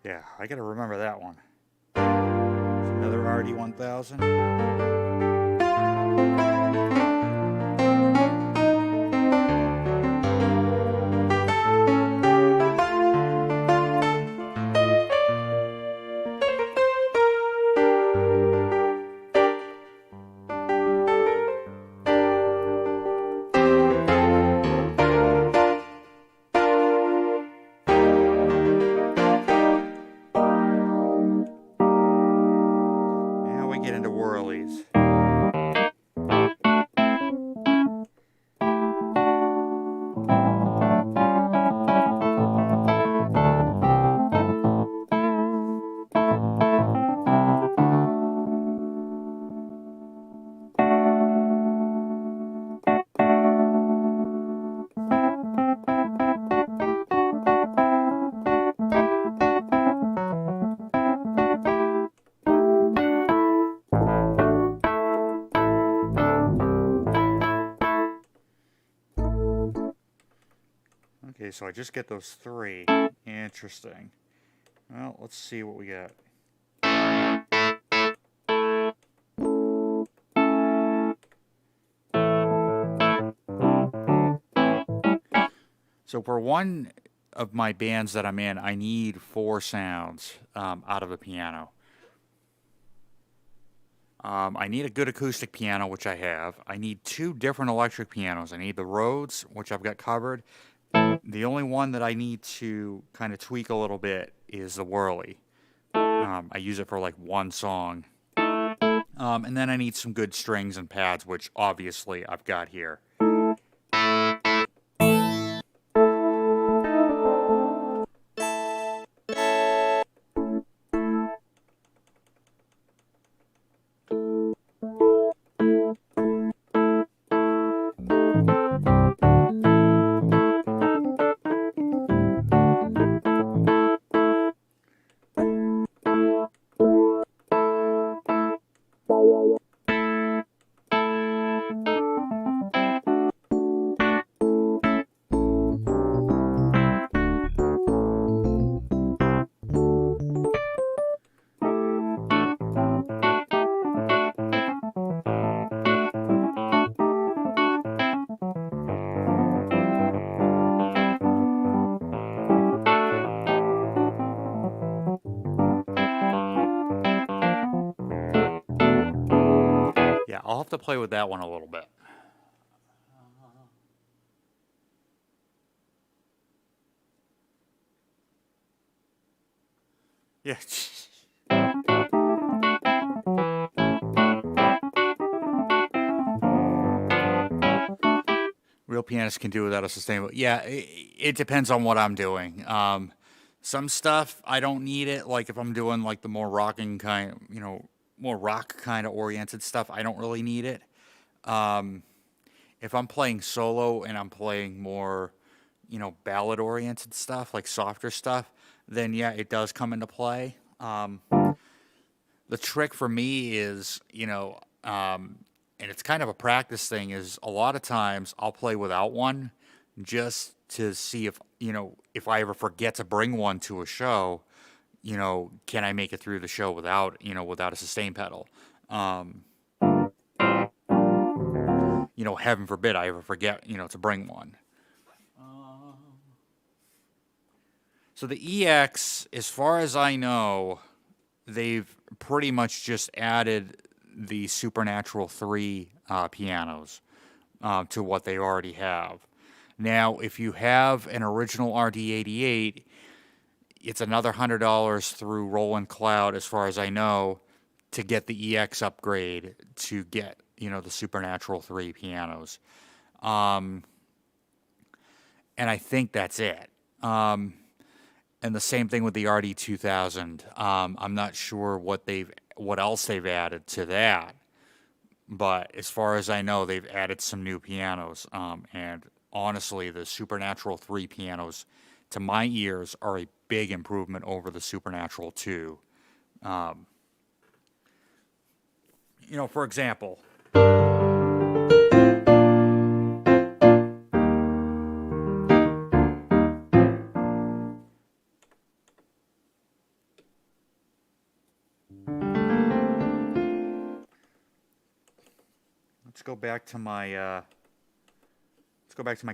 Yeah, I gotta remember that one. Another RD-1000. Get into whirlies. Okay, so I just get those three. Interesting. Well, let's see what we got. So for one of my bands that I'm in, I need 4 sounds out of a piano. I need a good acoustic piano, which I have. I need 2 different electric pianos. I need the Rhodes, which I've got covered. The only one that I need to kind of tweak a little bit is the Whirly. I use it for like one song. And then I need some good strings and pads, which obviously I've got here. Yeah, I'll have to play with that one a little bit. Yeah. Real pianists can do without a sustainable. Yeah, it depends on what I'm doing. Some stuff I don't need it. Like if I'm doing like the more rocking kind, more rock kind of oriented stuff, I don't really need it. If I'm playing solo and I'm playing more, ballad oriented stuff, like softer stuff, then yeah, it does come into play. The trick for me is, and it's kind of a practice thing, is a lot of times I'll play without one just to see if I ever forget to bring one to a show, can I make it through the show without a sustain pedal? Heaven forbid I ever forget, to bring one. So the EX, as far as I know, they've pretty much just added the Supernatural 3 pianos to what they already have. Now, if you have an original RD-88, it's another $100 through Roland Cloud, as far as I know, to get the EX upgrade to get, the Supernatural 3 pianos. And I think that's it. And the same thing with the RD-2000. I'm not sure what else they've added to that. But as far as I know, they've added some new pianos. And honestly, the Supernatural 3 pianos, to my ears, are a big improvement over the Supernatural 2. For example, let's go back to my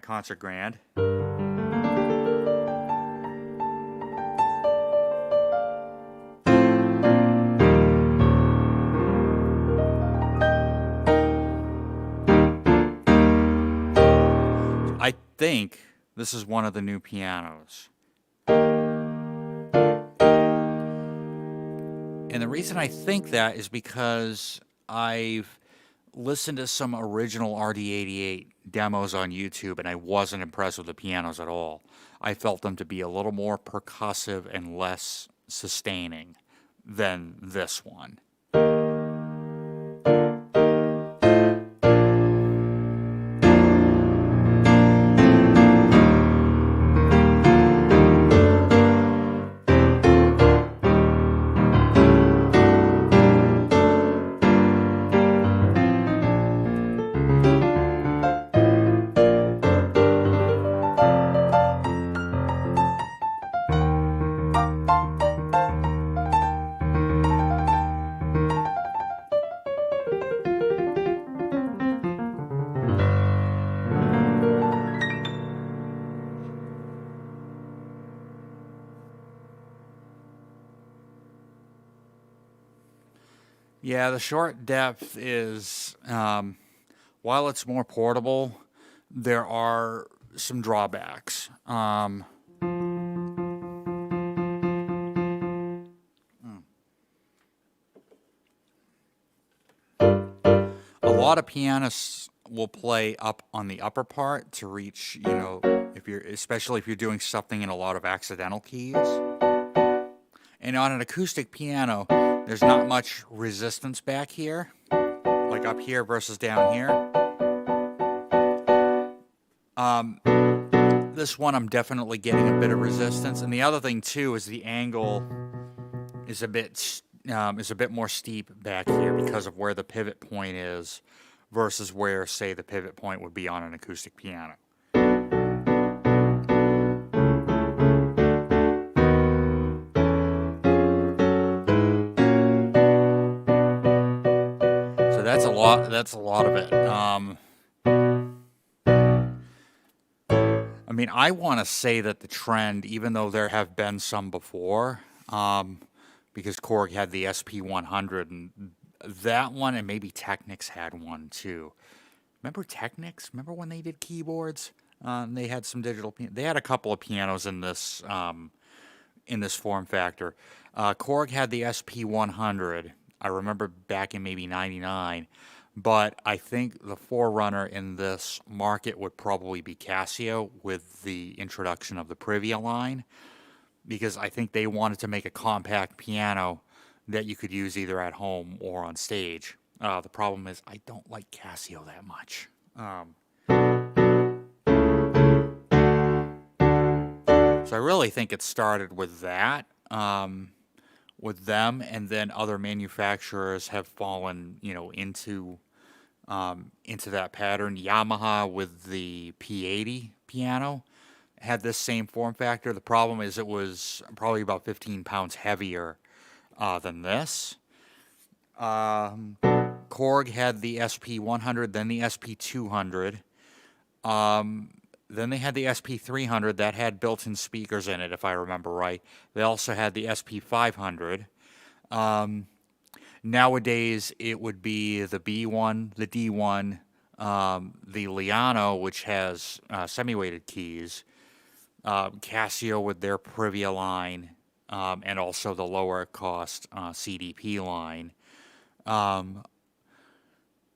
concert grand. I think this is one of the new pianos. And the reason I think that is because I've listened to some original RD-88 demos on YouTube, and I wasn't impressed with the pianos at all. I felt them to be a little more percussive and less sustaining than this one. Yeah, the short depth is, while it's more portable, there are some drawbacks. A lot of pianists will play up on the upper part to reach, especially if you're doing something in a lot of accidental keys. And on an acoustic piano, there's not much resistance back here, like up here versus down here. This one I'm definitely getting a bit of resistance, and the other thing too is the angle is a bit more steep back here because of where the pivot point is versus where, say, the pivot point would be on an acoustic piano. So that's a lot. That's a lot of it. I mean, I want to say that the trend, even though there have been some before, because Korg had the SP100 and that one, and maybe Technics had one too. Remember Technics? Remember when they did keyboards? They had some digital. They had a couple of pianos in this form factor. Korg had the SP100. I remember back in maybe '99. But I think the forerunner in this market would probably be Casio with the introduction of the Privia line, because I think they wanted to make a compact piano that you could use either at home or on stage. The problem is I don't like Casio that much. So I really think it started with that, with them, and then other manufacturers have fallen, into that pattern. Yamaha with the P80 piano had this same form factor. The problem is it was probably about 15 pounds heavier than this. Korg had the SP100, then the SP200. Then they had the SP300 that had built-in speakers in it, if I remember right. They also had the SP500. Nowadays, it would be the B1, the D1, the Liano, which has semi-weighted keys, Casio with their Privia line, and also the lower-cost CDP line.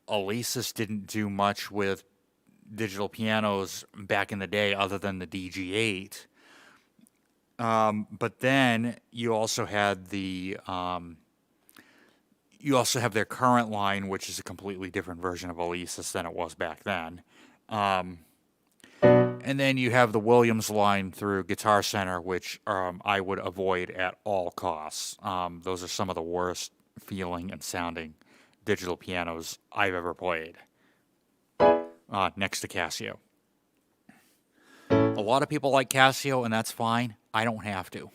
Alesis didn't do much with digital pianos back in the day other than the DG8. But then you also had you also have their current line, which is a completely different version of Alesis than it was back then. And then you have the Williams line through Guitar Center, which I would avoid at all costs. Those are some of the worst feeling and sounding digital pianos I've ever played, next to Casio. A lot of people like Casio, and that's fine. I don't have to.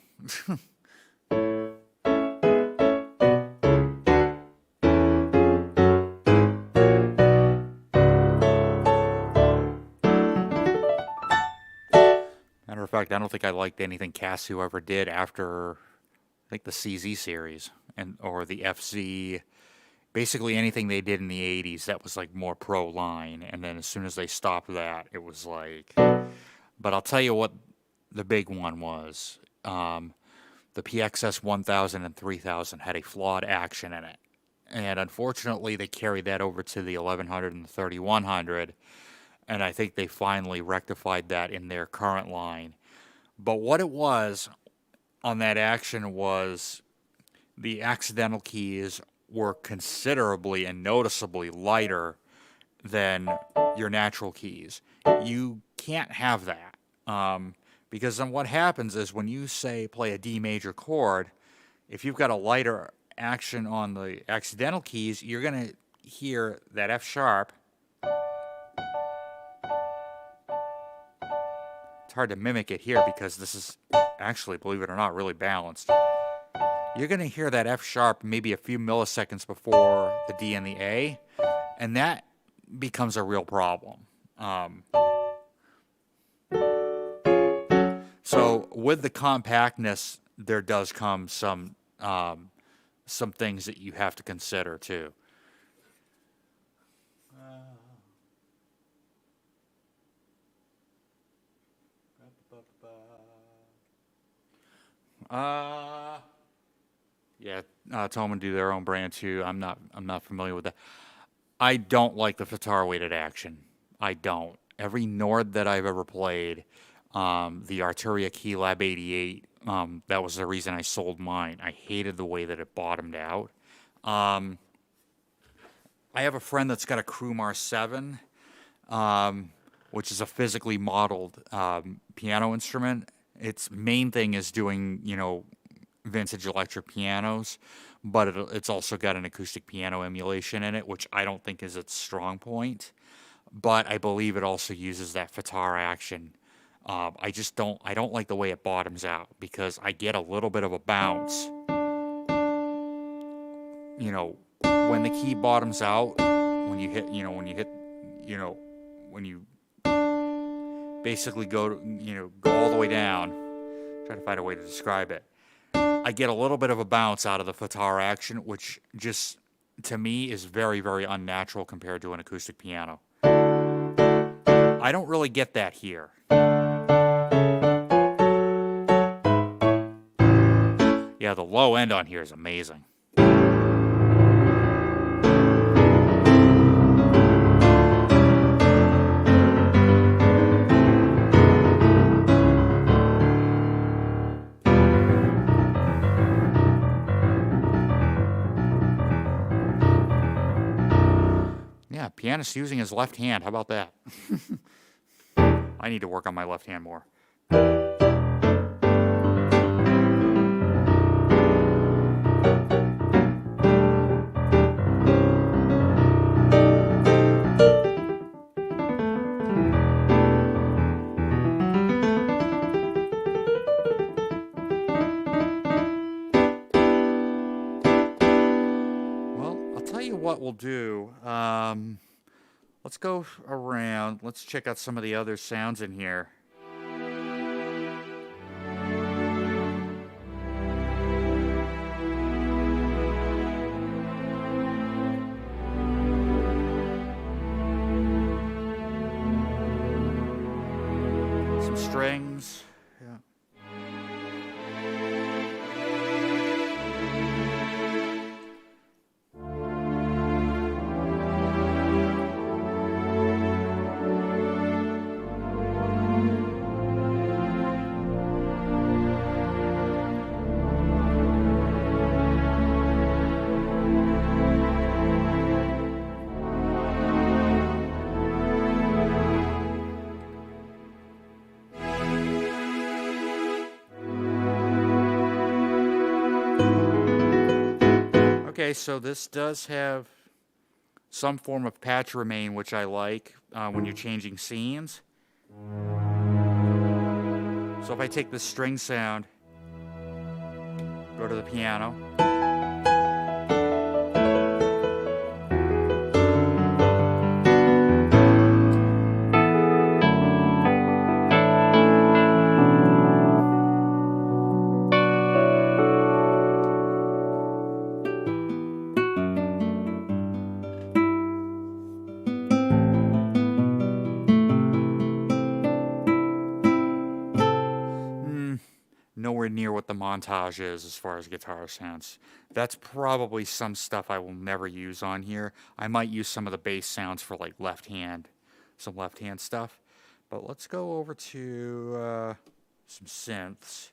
Matter of fact, I don't think I liked anything Casio ever did after, I think, the CZ series or the FZ. Basically anything they did in the 80s that was like more pro line, and then as soon as they stopped that, it was like... But I'll tell you what the big one was. The PXS 1000 and 3000 had a flawed action in it. And unfortunately, they carried that over to the 1100 and the 3100, and I think they finally rectified that in their current line. But what it was on that action was the accidental keys were considerably and noticeably lighter than your natural keys. You can't have that, because then what happens is when you, say, play a D major chord, if you've got a lighter action on the accidental keys, you're going to hear that F sharp. It's hard to mimic it here because this is actually, believe it or not, really balanced. You're going to hear that F sharp maybe a few milliseconds before the D and the A, and that becomes a real problem. So with the compactness, there does come some some things that you have to consider too. Yeah, Toman do their own brand too. I'm not familiar with that. I don't like the FTAR weighted action. I don't. Every Nord that I've ever played, the Arturia Keylab 88, that was the reason I sold mine. I hated the way that it bottomed out. I have a friend that's got a Krumar 7, which is a physically modeled piano instrument. Its main thing is doing, vintage electric pianos, but it's also got an acoustic piano emulation in it, which I don't think is its strong point. But I believe it also uses that FTAR action. I don't like the way it bottoms out because I get a little bit of a bounce. When the key bottoms out, when you basically go all the way down, try to find a way to describe it. I get a little bit of a bounce out of the FTAR action, which just, to me, is very, very unnatural compared to an acoustic piano. I don't really get that here. Yeah, the low end on here is amazing. Yeah, pianist using his left hand. How about that? I need to work on my left hand more. What we'll do, let's go around, let's check out some of the other sounds in here. Some strings, yeah. Okay, so this does have some form of patch remain, which I like when you're changing scenes. So if I take the string sound, go to the piano. Nowhere near what the montage is as far as guitar sounds. That's probably some stuff I will never use on here. I might use some of the bass sounds for like some left hand stuff. But let's go over to some synths.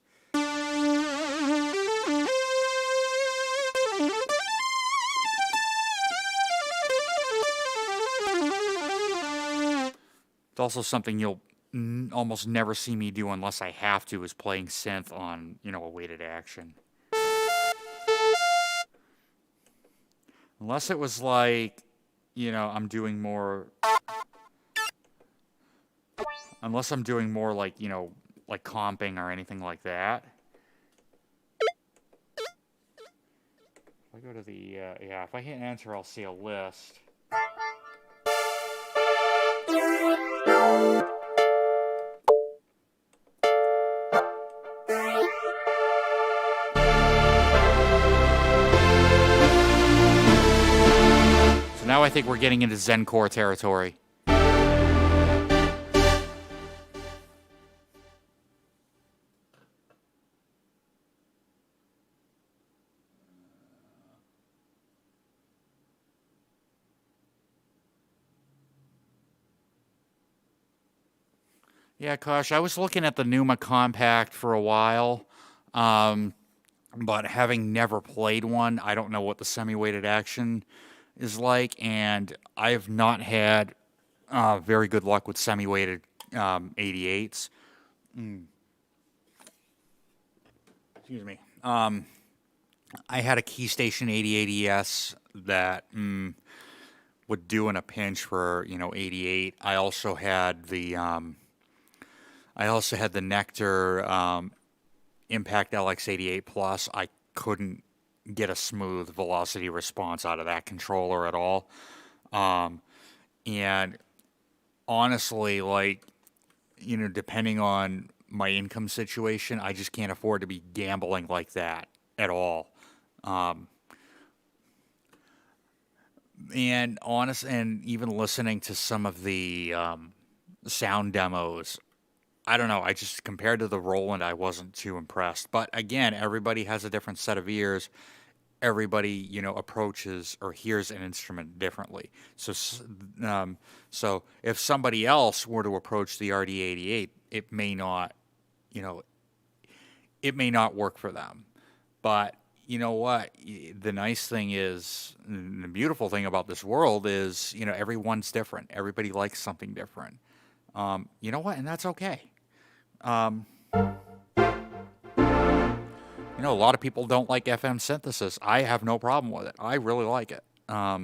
It's also something you'll almost never see me do unless I have to, is playing synth on, a weighted action. Unless it was like, I'm doing more... Unless I'm doing more like, like comping or anything like that. If I go to the, if I hit enter, I'll see a list. now I think we're getting into Zencore territory. Yeah, Kosh, I was looking at the Numa Compact for a while, but having never played one, I don't know what the semi-weighted action is like, and I have not had very good luck with semi-weighted 88s. Excuse me. I had a Keystation 88 ES that would do in a pinch for 88. I also had the Nectar Impact LX88 Plus. I couldn't get a smooth velocity response out of that controller at all. And honestly, like, depending on my income situation, I just can't afford to be gambling like that at all. And even listening to some of the sound demos, I don't know. I just, compared to the Roland, I wasn't too impressed. But again, everybody has a different set of ears. Everybody, approaches or hears an instrument differently. So if somebody else were to approach the RD-88, it may not work for them. But you know what? The nice thing is, the beautiful thing about this world is, everyone's different. Everybody likes something different. You know what? And that's okay. A lot of people don't like FM synthesis. I have no problem with it. I really like it. Yeah,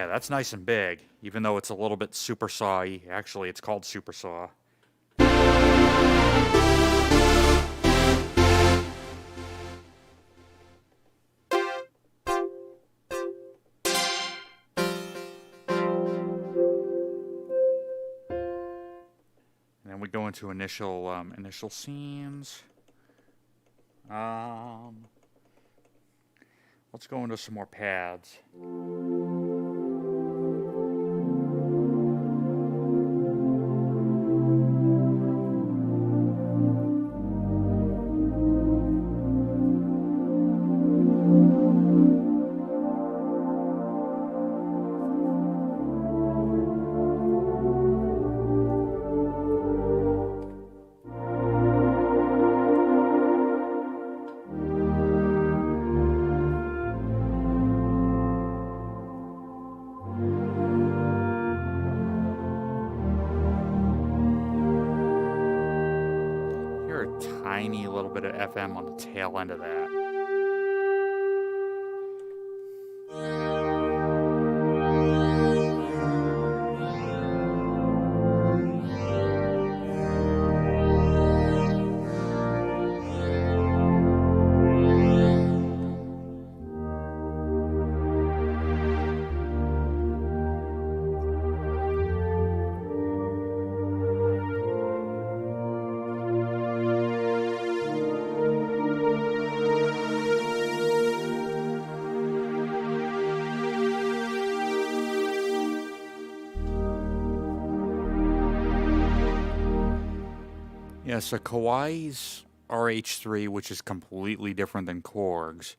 that's nice and big, even though it's a little bit super saw-y. Actually, it's called super saw. And then we go into initial scenes. Let's go into some more pads. Tiny little bit of FM on the tail end of that. Yeah, so Kawaii's RH3, which is completely different than Korg's,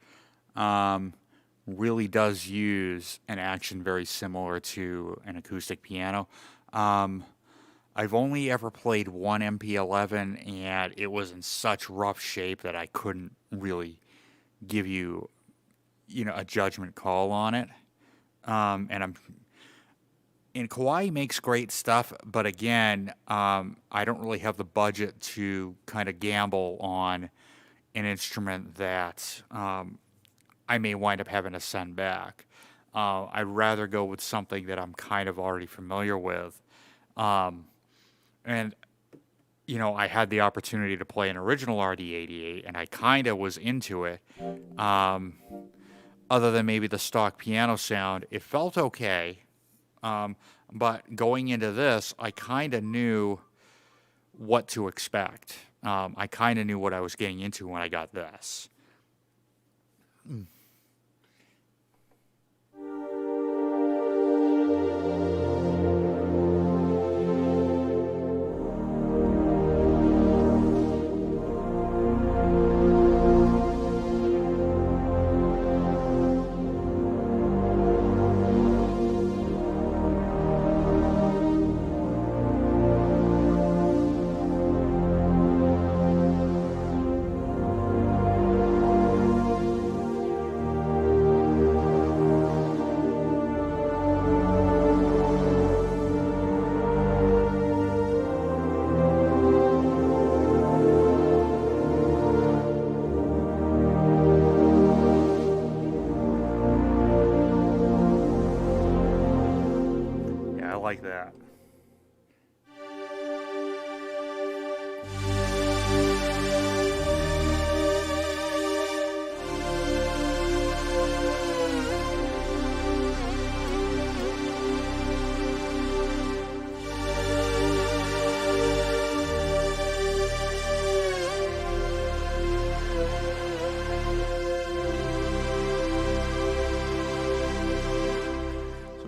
really does use an action very similar to an acoustic piano. I've only ever played one MP11, and it was in such rough shape that I couldn't really give you, a judgment call on it. And Kawai makes great stuff, but again, I don't really have the budget to kind of gamble on an instrument that I may wind up having to send back. I'd rather go with something that I'm kind of already familiar with. And, I had the opportunity to play an original RD-88, and I kind of was into it. Other than maybe the stock piano sound, it felt okay. But going into this, I kind of knew what to expect. I kind of knew what I was getting into when I got this. Yeah, I like that.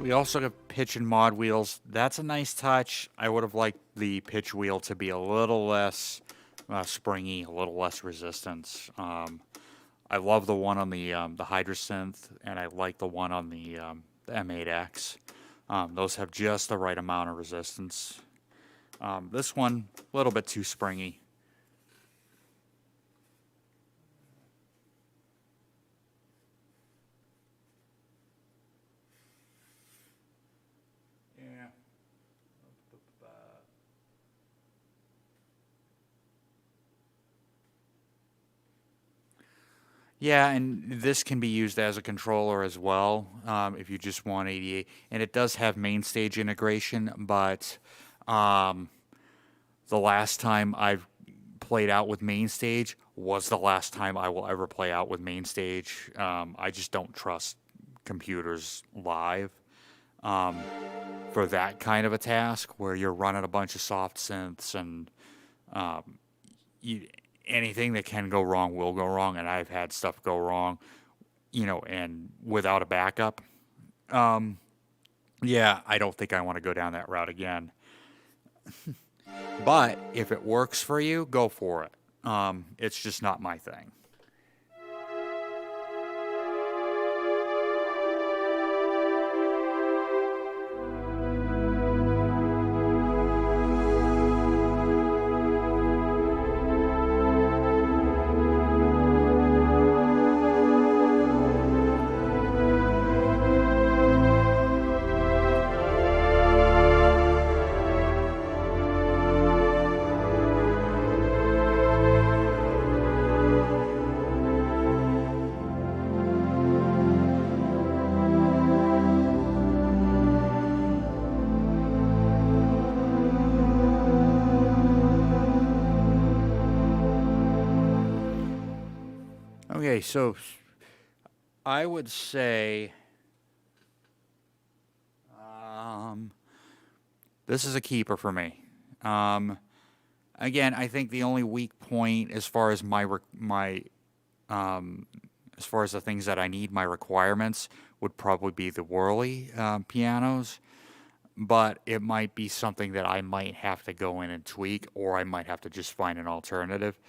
We also have pitch and mod wheels. That's a nice touch. I would have liked the pitch wheel to be a little less springy, a little less resistance. I love the one on the Hydrasynth, and I like the one on the M8X. Those have just the right amount of resistance. This one, a little bit too springy. Yeah, and this can be used as a controller as well, if you just want 88. And it does have main stage integration, but the last time I've played out with main stage was the last time I will ever play out with main stage. I just don't trust computers live for that kind of a task where you're running a bunch of soft synths and anything that can go wrong will go wrong, and I've had stuff go wrong, and without a backup. Yeah, I don't think I want to go down that route again. But if it works for you, go for it. It's just not my thing. Okay, so I would say this is a keeper for me. Again, I think the only weak point as far as as far as the things that I need, my requirements, would probably be the Whirly pianos. But it might be something that I might have to go in and tweak, or I might have to just find an alternative.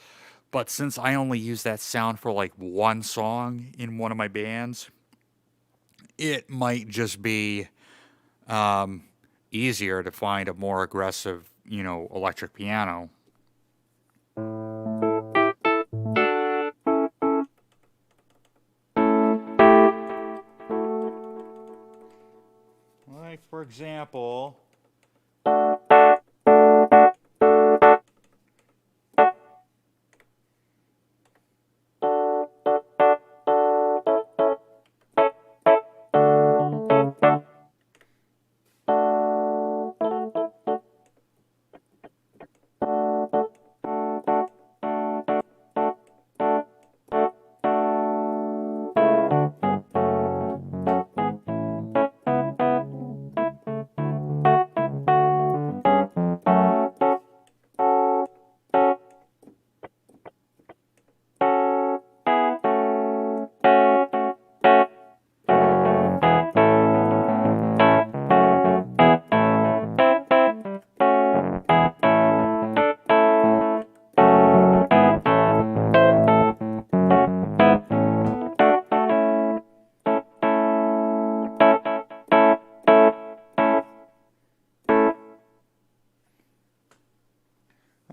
But since I only use that sound for like one song in one of my bands, it might just be easier to find a more aggressive, electric piano. Like, for example...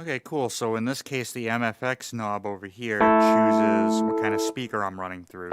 Okay, cool. So in this case, the MFX knob over here chooses what kind of speaker I'm running through.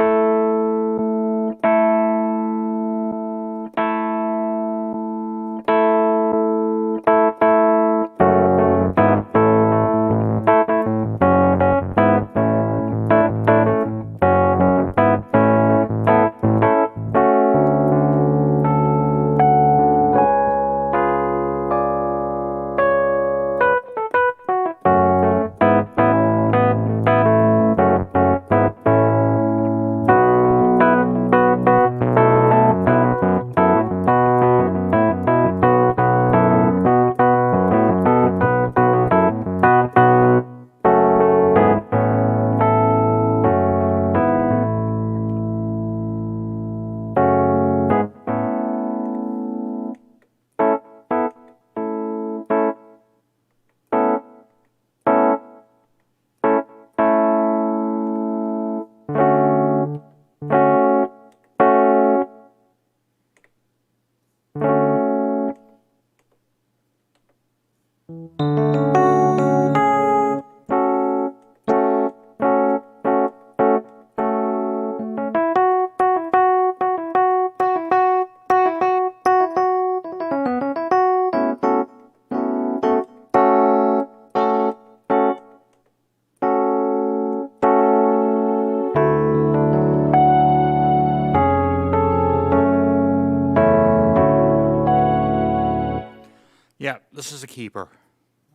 Yeah, this is a keeper.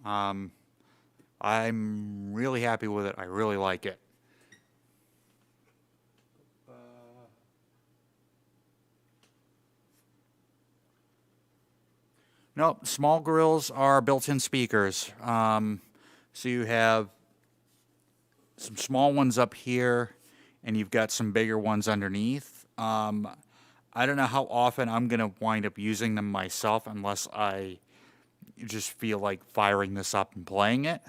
I'm really happy with it. I really like it. Nope, small grills are built-in speakers. So you have some small ones up here, and you've got some bigger ones underneath. I don't know how often I'm going to wind up using them myself unless I just feel like firing this up and playing it.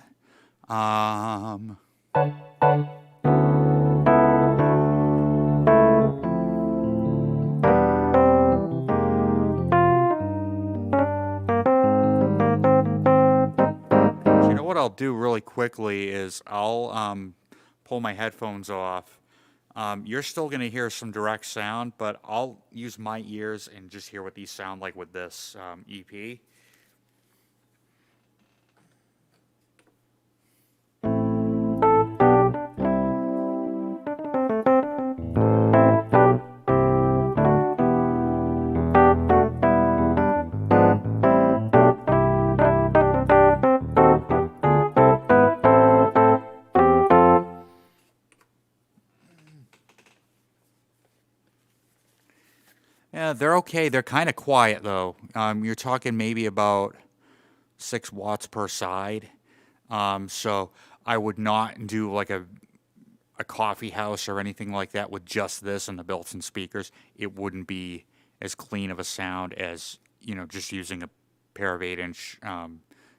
You know what I'll do really quickly is I'll pull my headphones off. You're still going to hear some direct sound, but I'll use my ears and just hear what these sound like with this EP. Yeah, they're okay. They're kind of quiet though. You're talking maybe about 6 watts per side. So I would not do like a coffee house or anything like that with just this and the built-in speakers. It wouldn't be as clean of a sound as, just using a pair of 8-inch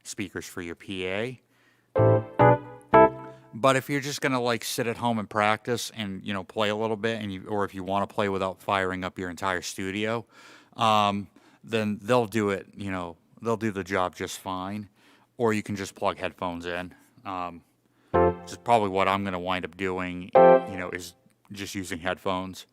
speakers for your PA. But if you're just gonna like sit at home and practice and play a little bit, or if you want to play without firing up your entire studio, then they'll do it. They'll do the job just fine. Or you can just plug headphones in. Which is probably what I'm gonna wind up doing. Is just using headphones.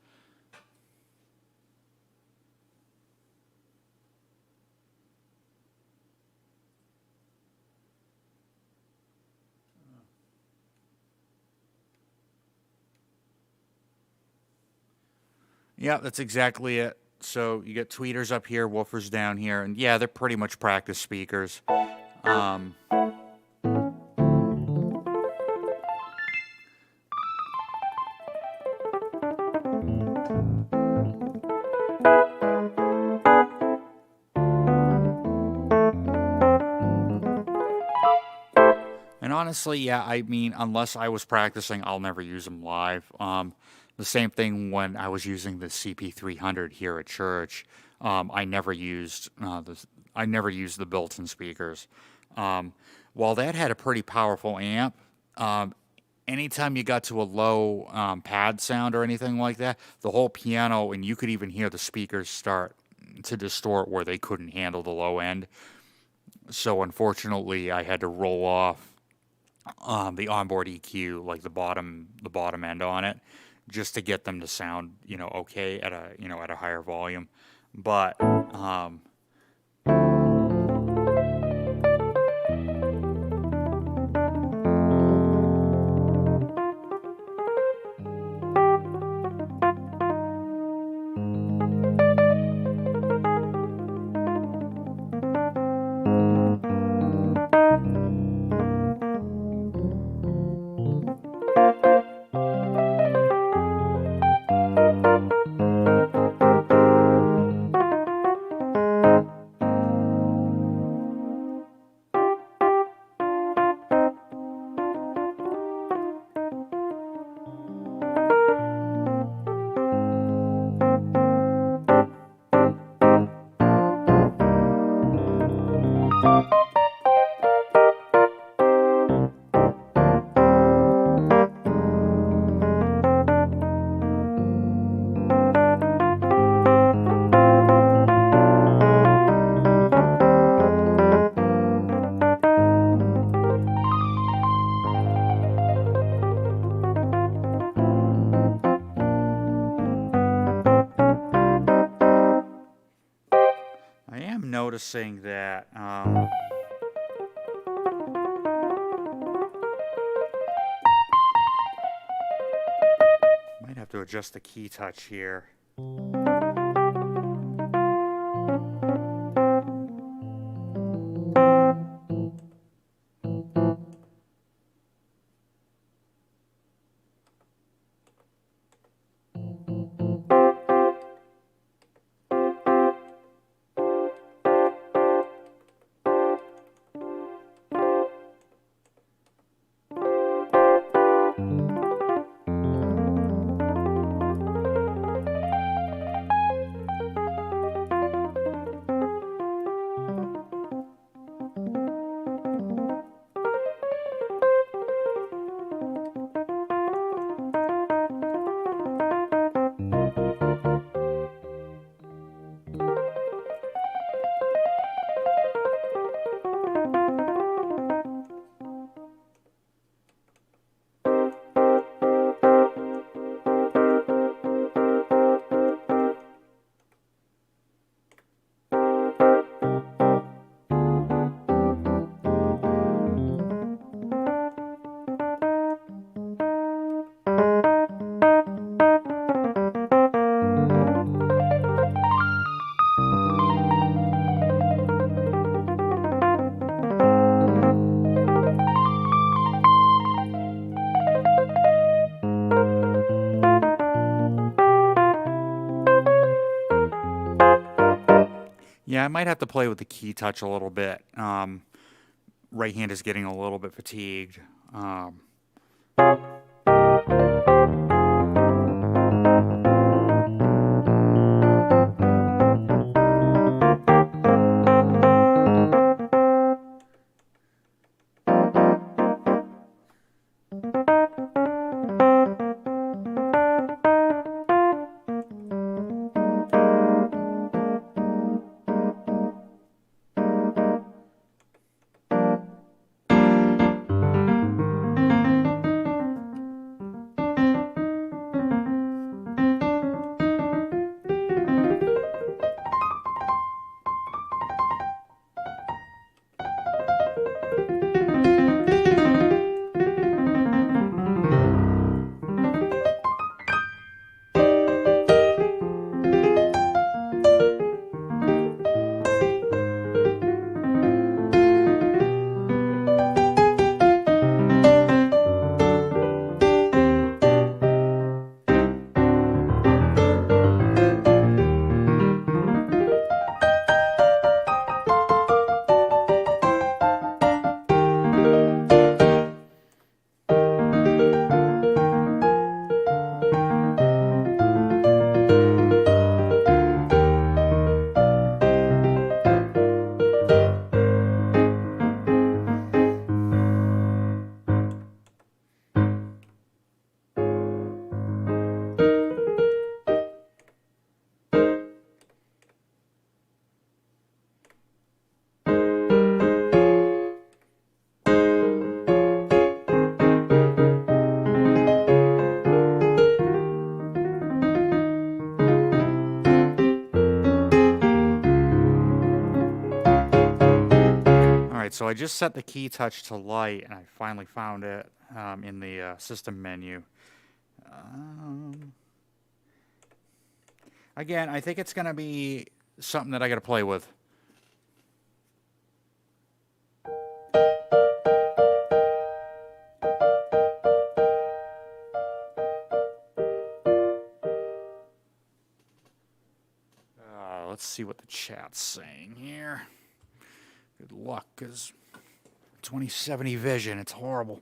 Yeah, that's exactly it. So you get tweeters up here, woofers down here, and yeah, they're pretty much practice speakers. Um, and honestly, yeah, I mean, unless I was practicing, I'll never use them live. The same thing when I was using the CP300 here at church. I never used the built-in speakers. While that had a pretty powerful amp, anytime you got to a low pad sound or anything like that, the whole piano, and you could even hear the speakers start to distort where they couldn't handle the low end. So unfortunately, I had to roll off the onboard EQ, like the bottom end on it, just to get them to sound, okay at a higher volume. But I am noticing that might have to adjust the key touch here. Yeah, I might have to play with the key touch a little bit. Right hand is getting a little bit fatigued. so I just set the key touch to light, and I finally found it in the system menu. Again, I think it's going to be something that I got to play with. Let's see what the chat's saying here. Good luck, because 2070 vision, it's horrible.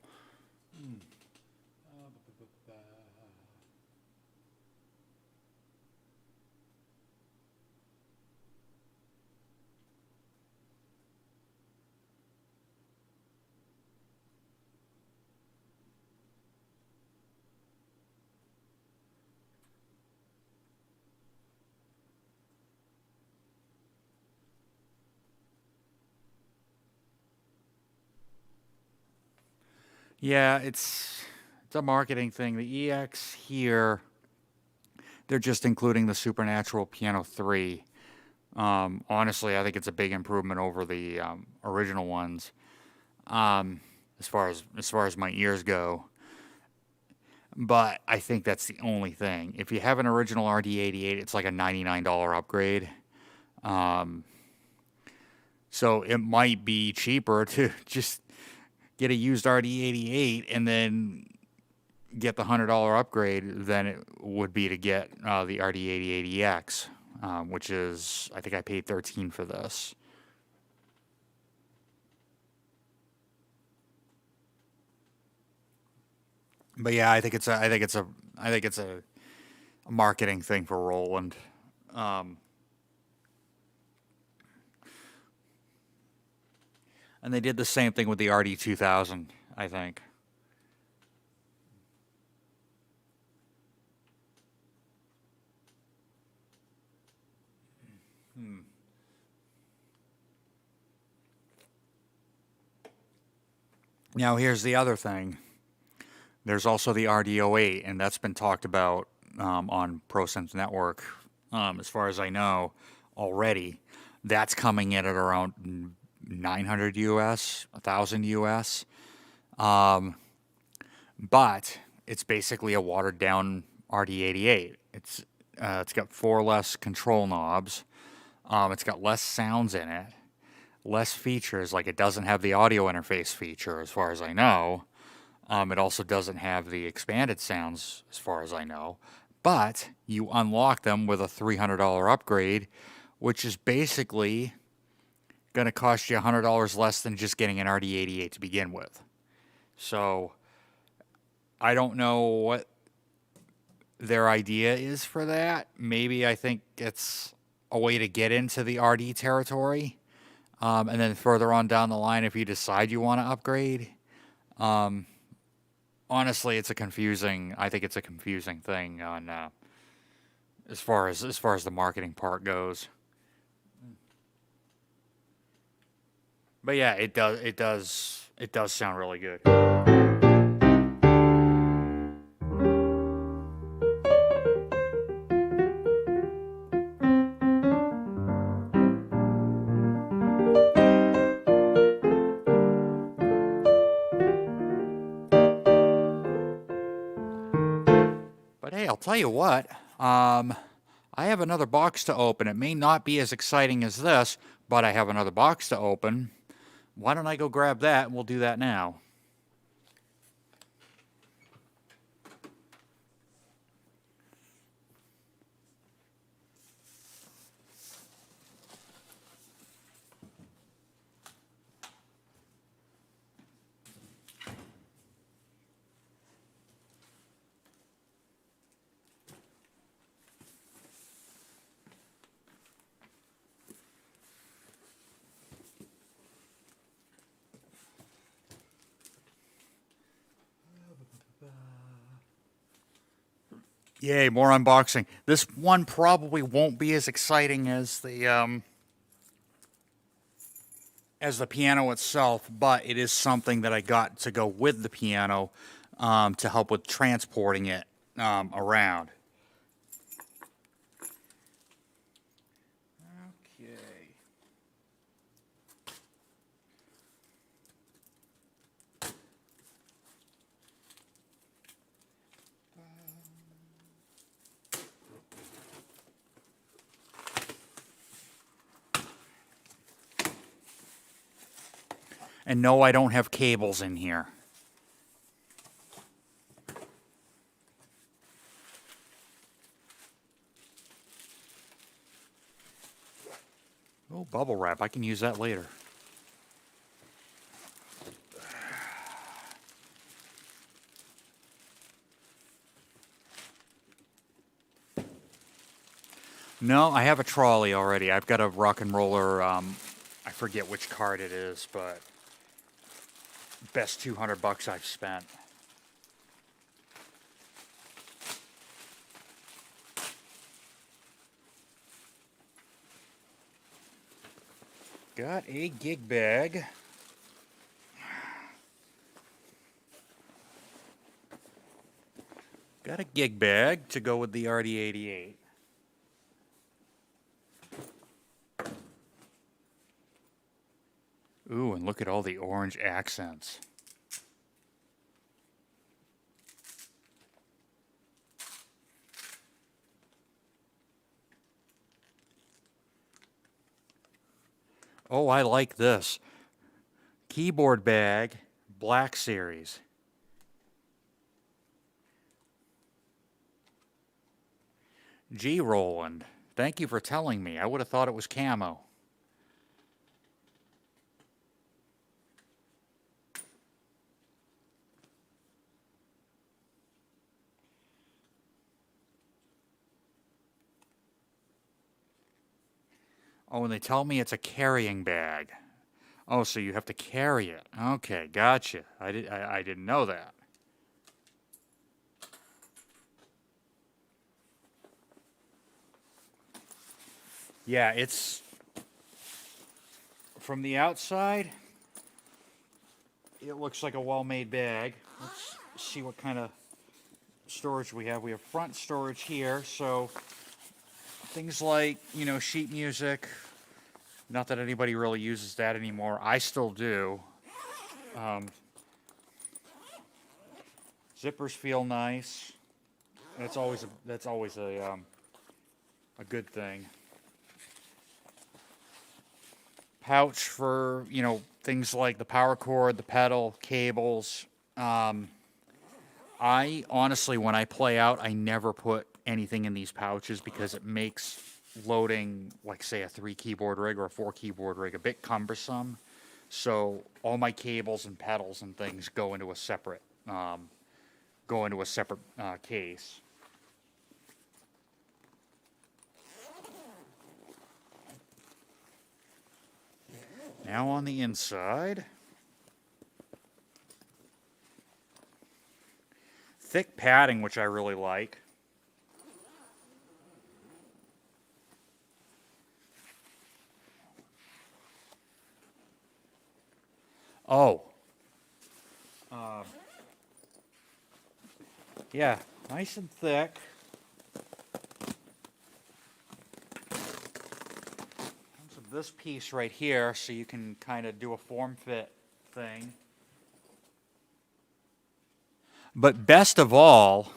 Yeah, it's a marketing thing. The EX here, they're just including the Supernatural Piano 3. Honestly, I think it's a big improvement over the original ones. As far as my ears go. But I think that's the only thing. If you have an original RD-88, it's like a $99 upgrade. So it might be cheaper to just get a used RD-88 and then get the $100 upgrade than it would be to get the RD-88 EX, which is, I think I paid $13 for this. But yeah, I think it's a marketing thing for Roland. And they did the same thing with the RD-2000, I think. Now here's the other thing. There's also the RD-08, and that's been talked about on ProSense Network, as far as I know, already. That's coming in at around 900 US, 1,000 US. But it's basically a watered down RD-88. It's got 4 less control knobs. It's got less sounds in it, less features. Like, it doesn't have the audio interface feature, as far as I know. It also doesn't have the expanded sounds, as far as I know. But you unlock them with a $300 upgrade, which is basically going to cost you $100 less than just getting an RD-88 to begin with. So I don't know what their idea is for that. Maybe I think it's a way to get into the RD territory. And then further on down the line, if you decide you want to upgrade, honestly, I think it's a confusing thing on as far as the marketing part goes. But yeah, it does sound really good. But hey, I'll tell you what, I have another box to open. It may not be as exciting as this, but I have another box to open. Why don't I go grab that, and we'll do that now. Yay, more unboxing. This one probably won't be as exciting as the piano itself, but it is something that I got to go with the piano to help with transporting it around. Okay. And no, I don't have cables in here. Oh, bubble wrap. I can use that later. No, I have a trolley already. I've got a rock and roller, I forget which card it is, but best $200 I've spent. Got a gig bag. Got a gig bag to go with the RD-88. Ooh, and look at all the orange accents. Oh, I like this. Keyboard bag, Black Series. Gee, Roland, thank you for telling me. I would have thought it was camo. Oh, and they tell me it's a carrying bag. Oh, so you have to carry it. Okay, gotcha. I didn't know that. Yeah, it's from the outside, it looks like a well-made bag. Let's see what kind of storage we have. We have front storage here, so things like, you know, sheet music. Not that anybody really uses that anymore. I still do. Zippers feel nice. That's always a good thing. Pouch for, you know, things like the power cord, the pedal, cables. I honestly, when I play out, I never put anything in these pouches because it makes loading, like say a 3-keyboard rig or a 4-keyboard rig, a bit cumbersome. So all my cables and pedals and things go into a separate case. Now on the inside, thick padding, which I really like. Oh. Yeah, nice and thick. Comes with this piece right here, so you can kind of do a form-fit thing. But best of all,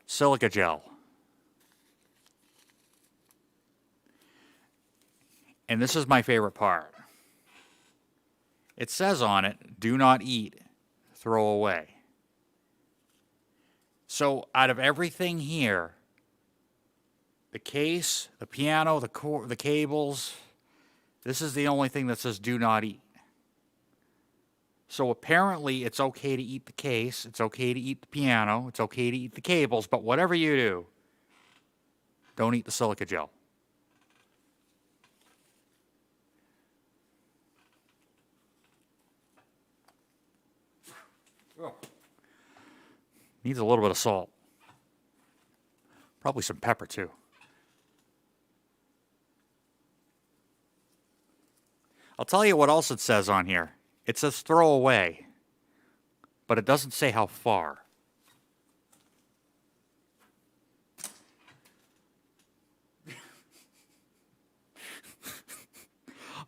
silica gel. And this is my favorite part. It says on it, do not eat, throw away. So out of everything here, the case, the piano, the cables, this is the only thing that says do not eat. So apparently it's okay to eat the case, it's okay to eat the piano, it's okay to eat the cables, but whatever you do, don't eat the silica gel. Oh. Needs a little bit of salt. Probably some pepper too. I'll tell you what else it says on here. It says throw away, but it doesn't say how far.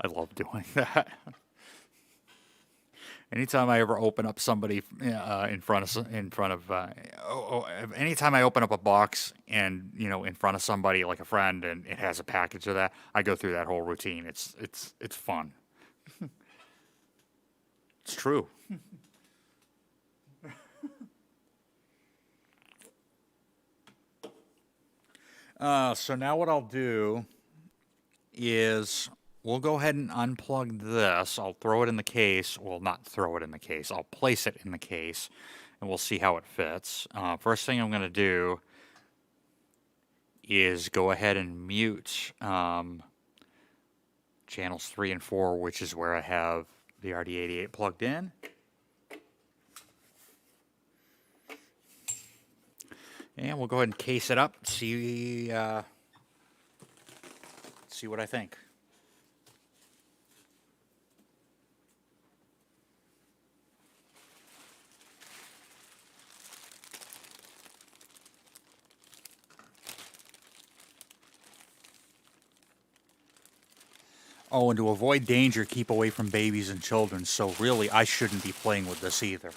I love doing that. Anytime I ever open up somebody anytime I open up a box and in front of somebody like a friend and it has a package of that, I go through that whole routine. It's fun. It's true. So now what I'll do is we'll go ahead and unplug this. I'll throw it in the case. Well, not throw it in the case. I'll place it in the case, and we'll see how it fits. First thing I'm going to do is go ahead and mute channels 3 and 4, which is where I have the RD-88 plugged in. And we'll go ahead and case it up, see what I think. Oh, and to avoid danger, keep away from babies and children. So really, I shouldn't be playing with this either.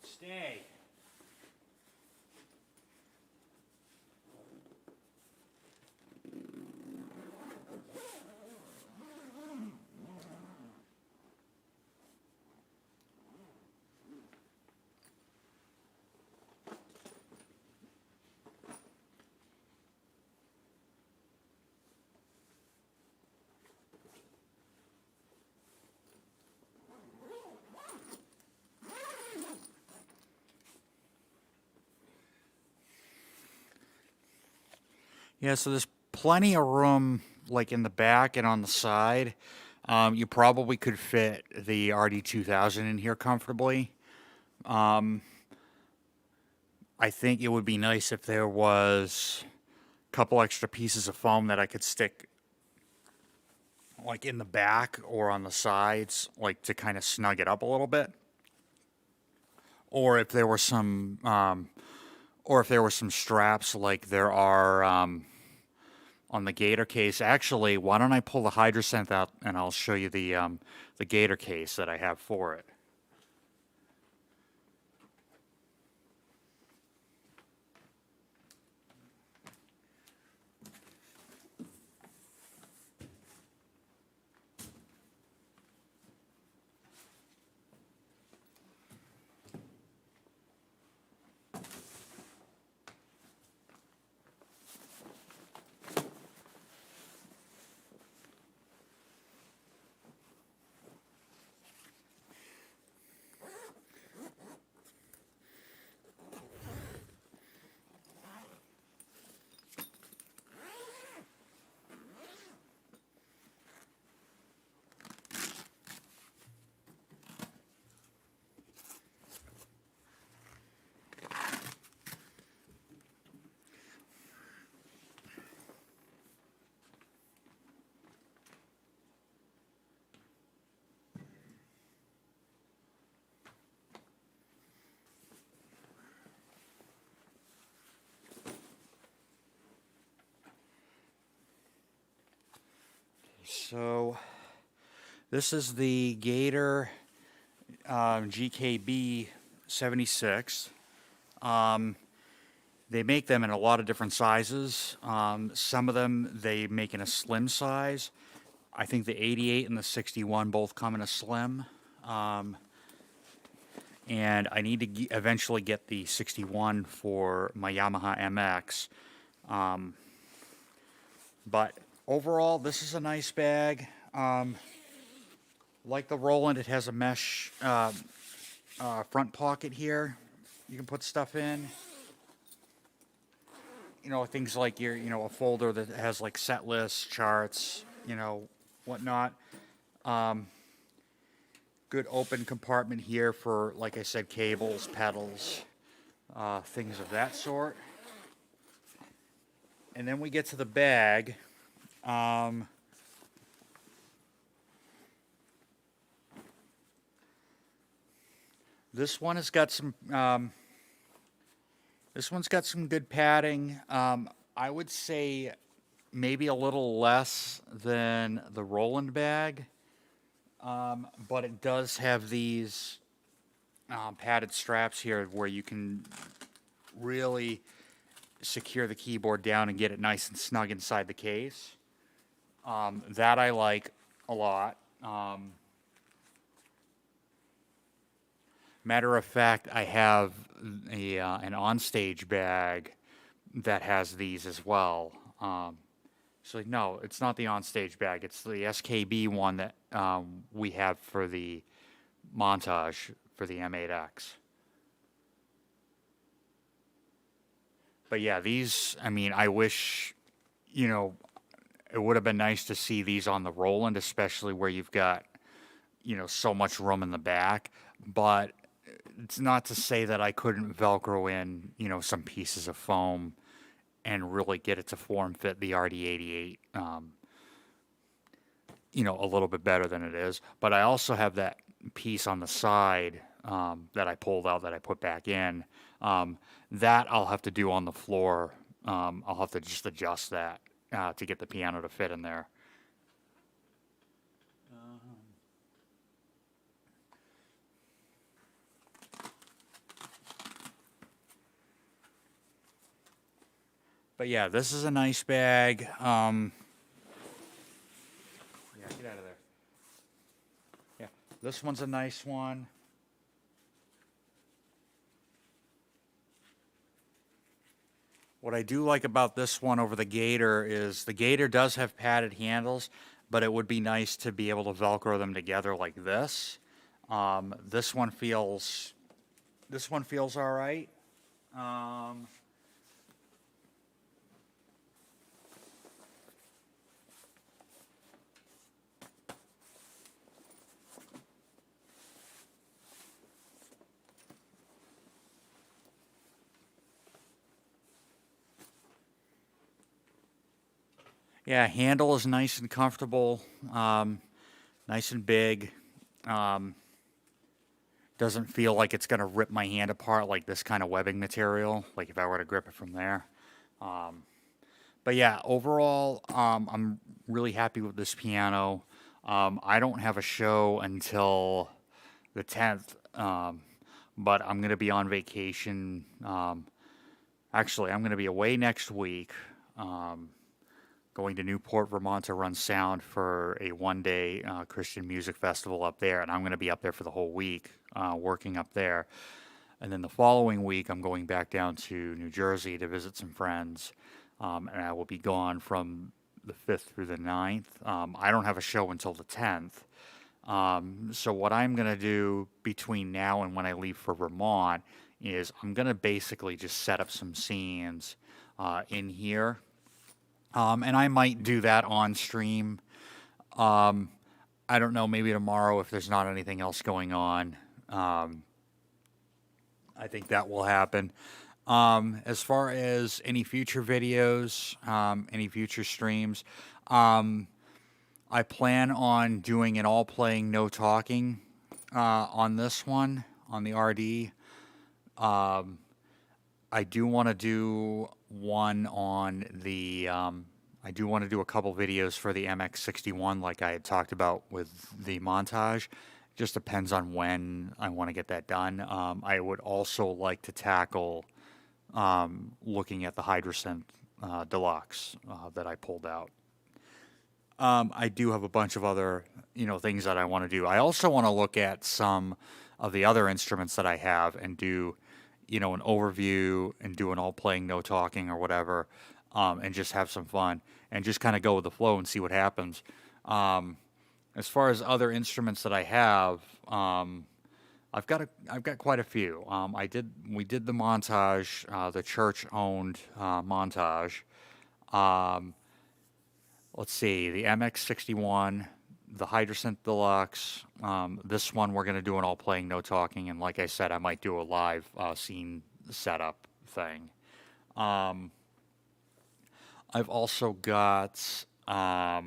Stay. Yeah, so there's plenty of room, like in the back and on the side. You probably could fit the RD-2000 in here comfortably. I think it would be nice if there was a couple extra pieces of foam that I could stick, like in the back or on the sides, like to kind of snug it up a little bit. Or if there were some, straps like there are on the Gator case. Actually, why don't I pull the hydrosynth out and I'll show you the Gator case that I have for it. So this is the Gator GKB 76. They make them in a lot of different sizes. Some of them they make in a slim size. I think the 88 and the 61 both come in a slim. And I need to eventually get the 61 for my Yamaha MX. But overall, this is a nice bag. Like the Roland, it has a mesh front pocket here. You can put stuff in. You know, things like your, a folder that has like set lists, charts, whatnot. Good open compartment here for, like I said, cables, pedals, things of that sort. And then we get to the bag. This one has got some. This one's got some good padding. I would say maybe a little less than the Roland bag, but it does have these padded straps here where you can really secure the keyboard down and get it nice and snug inside the case. That I like a lot. Matter of fact, I have an onstage bag that has these as well. So no, it's not the onstage bag. It's the SKB one that we have for the montage for the M8X. But yeah, these, I mean, I wish, it would have been nice to see these on the Roland, especially where you've got, so much room in the back. But it's not to say that I couldn't Velcro in, some pieces of foam and really get it to form fit the RD-88, a little bit better than it is. But I also have that piece on the side that I pulled out that I put back in. That I'll have to do on the floor. I'll have to just adjust that to get the piano to fit in there. But yeah, this is a nice bag. Yeah, get out of there. Yeah, this one's a nice one. What I do like about this one over the Gator is the Gator does have padded handles, but it would be nice to be able to Velcro them together like this. This one feels all right. Yeah, handle is nice and comfortable, nice and big. Doesn't feel like it's going to rip my hand apart like this kind of webbing material, like if I were to grip it from there. But yeah, overall, I'm really happy with this piano. I don't have a show until the 10th, but I'm going to be on vacation. Actually, I'm going to be away next week. Going to Newport, Vermont to run sound for a one-day Christian music festival up there, and I'm going to be up there for the whole week, working up there. And then the following week, I'm going back down to New Jersey to visit some friends, and I will be gone from the 5th through the 9th. I don't have a show until the 10th. So what I'm going to do between now and when I leave for Vermont is I'm going to basically just set up some scenes in here. And I might do that on stream. I don't know, maybe tomorrow if there's not anything else going on. I think that will happen. As far as any future videos, any future streams, I plan on doing an all playing, no talking on this one, on the RD. I do want to do one on the I do want to do a couple videos for the MX61 like I had talked about with the montage. Just depends on when I want to get that done. I would also like to tackle looking at the Hydrosynth Deluxe that I pulled out. I do have a bunch of other, things that I want to do. I also want to look at some of the other instruments that I have and do, an overview and do an all playing, no talking or whatever, and just have some fun and just kind of go with the flow and see what happens. As far as other instruments that I have, I've got quite a few. We did the montage, the church owned montage. Let's see, the MX61, the Hydrosynth Deluxe. This one we're going to do an all playing, no talking, and like I said, I might do a live scene setup thing. I've also got, I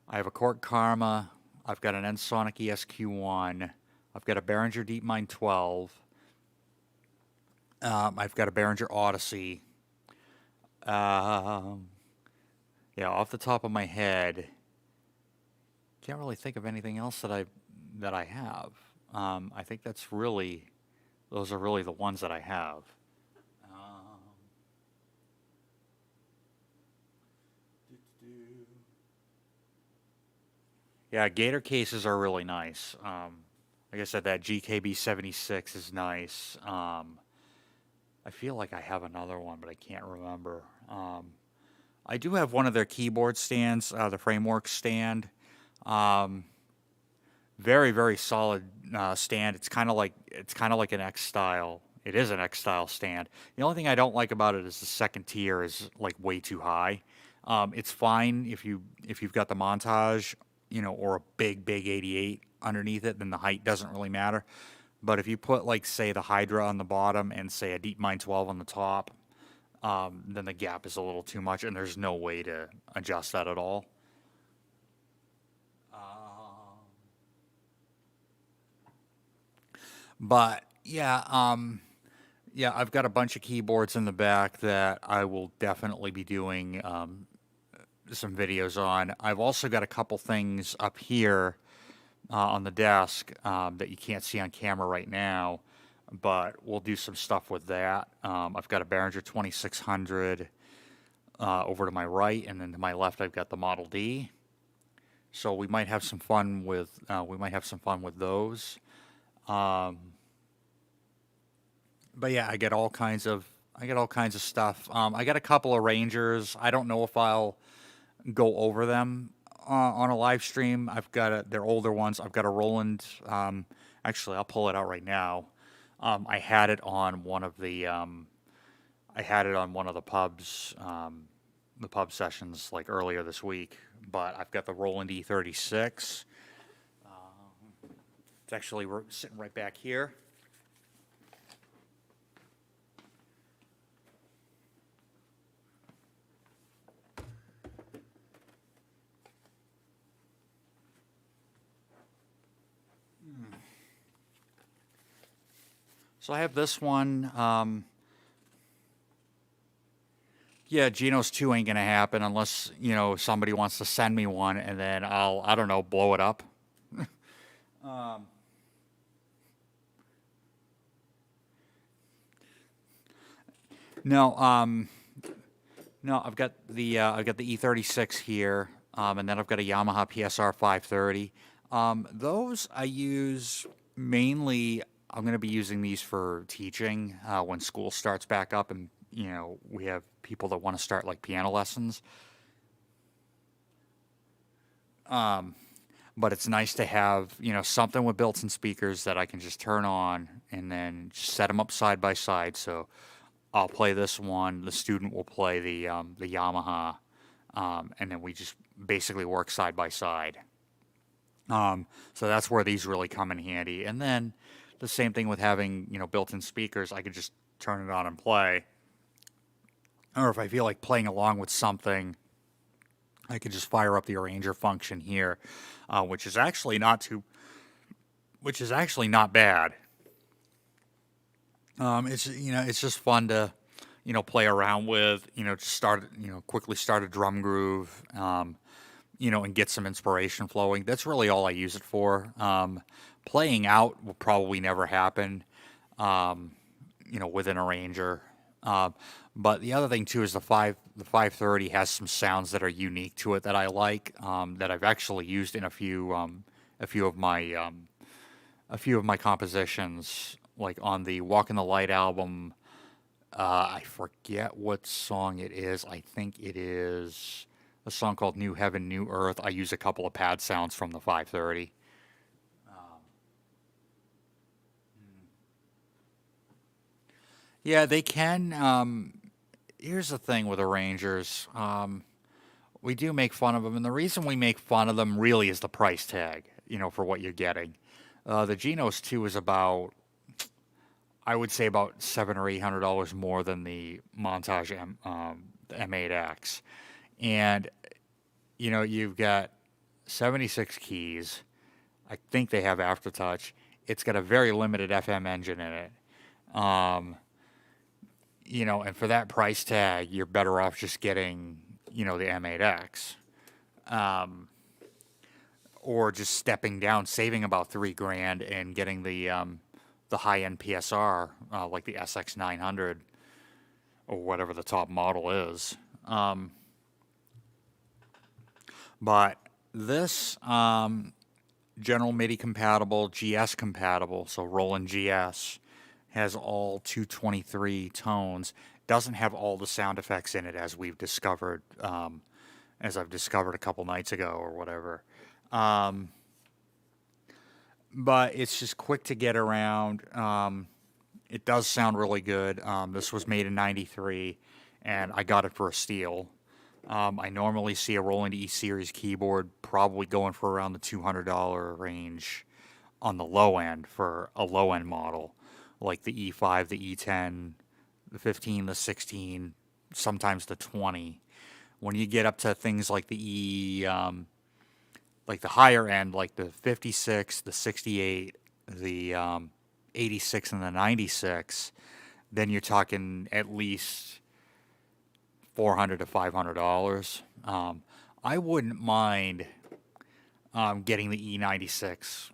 have a Korg Karma, I've got an Ensoniq ESQ1, I've got a Behringer DeepMind 12, I've got a Behringer Odyssey. Yeah, off the top of my head, can't really think of anything else that I have. I think those are really the ones that I have. Yeah, Gator cases are really nice. Like I said, that GKB76 is nice. I feel like I have another one, but I can't remember. I do have one of their keyboard stands, the Framework stand. Very, very solid stand. It's kind of like an X style. It is an X style stand. The only thing I don't like about it is the second tier is like way too high. It's fine if you've got the montage, or a big 88 underneath it, then the height doesn't really matter. But if you put like say the Hydra on the bottom and say a DeepMind 12 on the top, then the gap is a little too much, and there's no way to adjust that at all. But yeah, yeah, I've got a bunch of keyboards in the back that I will definitely be doing some videos on. I've also got a couple things up here on the desk that you can't see on camera right now, but we'll do some stuff with that. I've got a Behringer 2600 over to my right, and then to my left I've got the Model D. So we might have some fun with those. But yeah, I get all kinds of stuff. I got a couple of Rangers. I don't know if I'll go over them on a live stream. They're older ones. I've got a Roland. Actually, I'll pull it out right now. I had it on one of the pubs, the pub sessions like earlier this week. But I've got the Roland E36. It's actually sitting right back here. So I have this one. Yeah, Geno's 2 ain't gonna happen unless, somebody wants to send me one, and then I don't know, blow it up. No, no, I've got the E36 here, and then I've got a Yamaha PSR 530. Those I use mainly. I'm going to be using these for teaching when school starts back up, and we have people that want to start like piano lessons. But it's nice to have something with built-in speakers that I can just turn on and then just set them up side by side. So I'll play this one, the student will play the Yamaha, and then we just basically work side by side. So that's where these really come in handy. And then the same thing with having, built-in speakers. I could just turn it on and play. Or if I feel like playing along with something, I could just fire up the arranger function here, which is actually not bad. It's just fun to play around with, just start, quickly start a drum groove, and get some inspiration flowing. That's really all I use it for. Playing out will probably never happen, um, with an arranger. Um, but the other thing too is the 530 has some sounds that are unique to it that I like, that I've actually used in a few of my compositions, like on the Walk in the Light album. I forget what song it is. I think it is a song called New Heaven, New Earth. I use a couple of pad sounds from the 530. Yeah, they can. Here's the thing with arrangers. We do make fun of them, and the reason we make fun of them really is the price tag, for what you're getting. The Genos 2 is about, I would say, about $700 or $800 more than the Montage the M8X, and you've got 76 keys. I think they have aftertouch. It's got a very limited FM engine in it. Um, and for that price tag, you're better off just getting, the M8X. Um, or just stepping down, saving about $3,000 and getting the high-end PSR, like the SX900 or whatever the top model is. But this General MIDI compatible, GS compatible, so Roland GS, has all 223 tones. Doesn't have all the sound effects in it as we've discovered, as I've discovered a couple nights ago or whatever. Um, but it's just quick to get around. It does sound really good. This was made in '93, and I got it for a steal. I normally see a Roland E Series keyboard probably going for around the $200 range on the low end for a low end model, like the E5, the E10, the 15, the 16, sometimes the 20. When you get up to things like the like the higher end, like the 56, the 68, the 86, and the 96, then you're talking at least $400 to $500. I wouldn't mind getting the E96,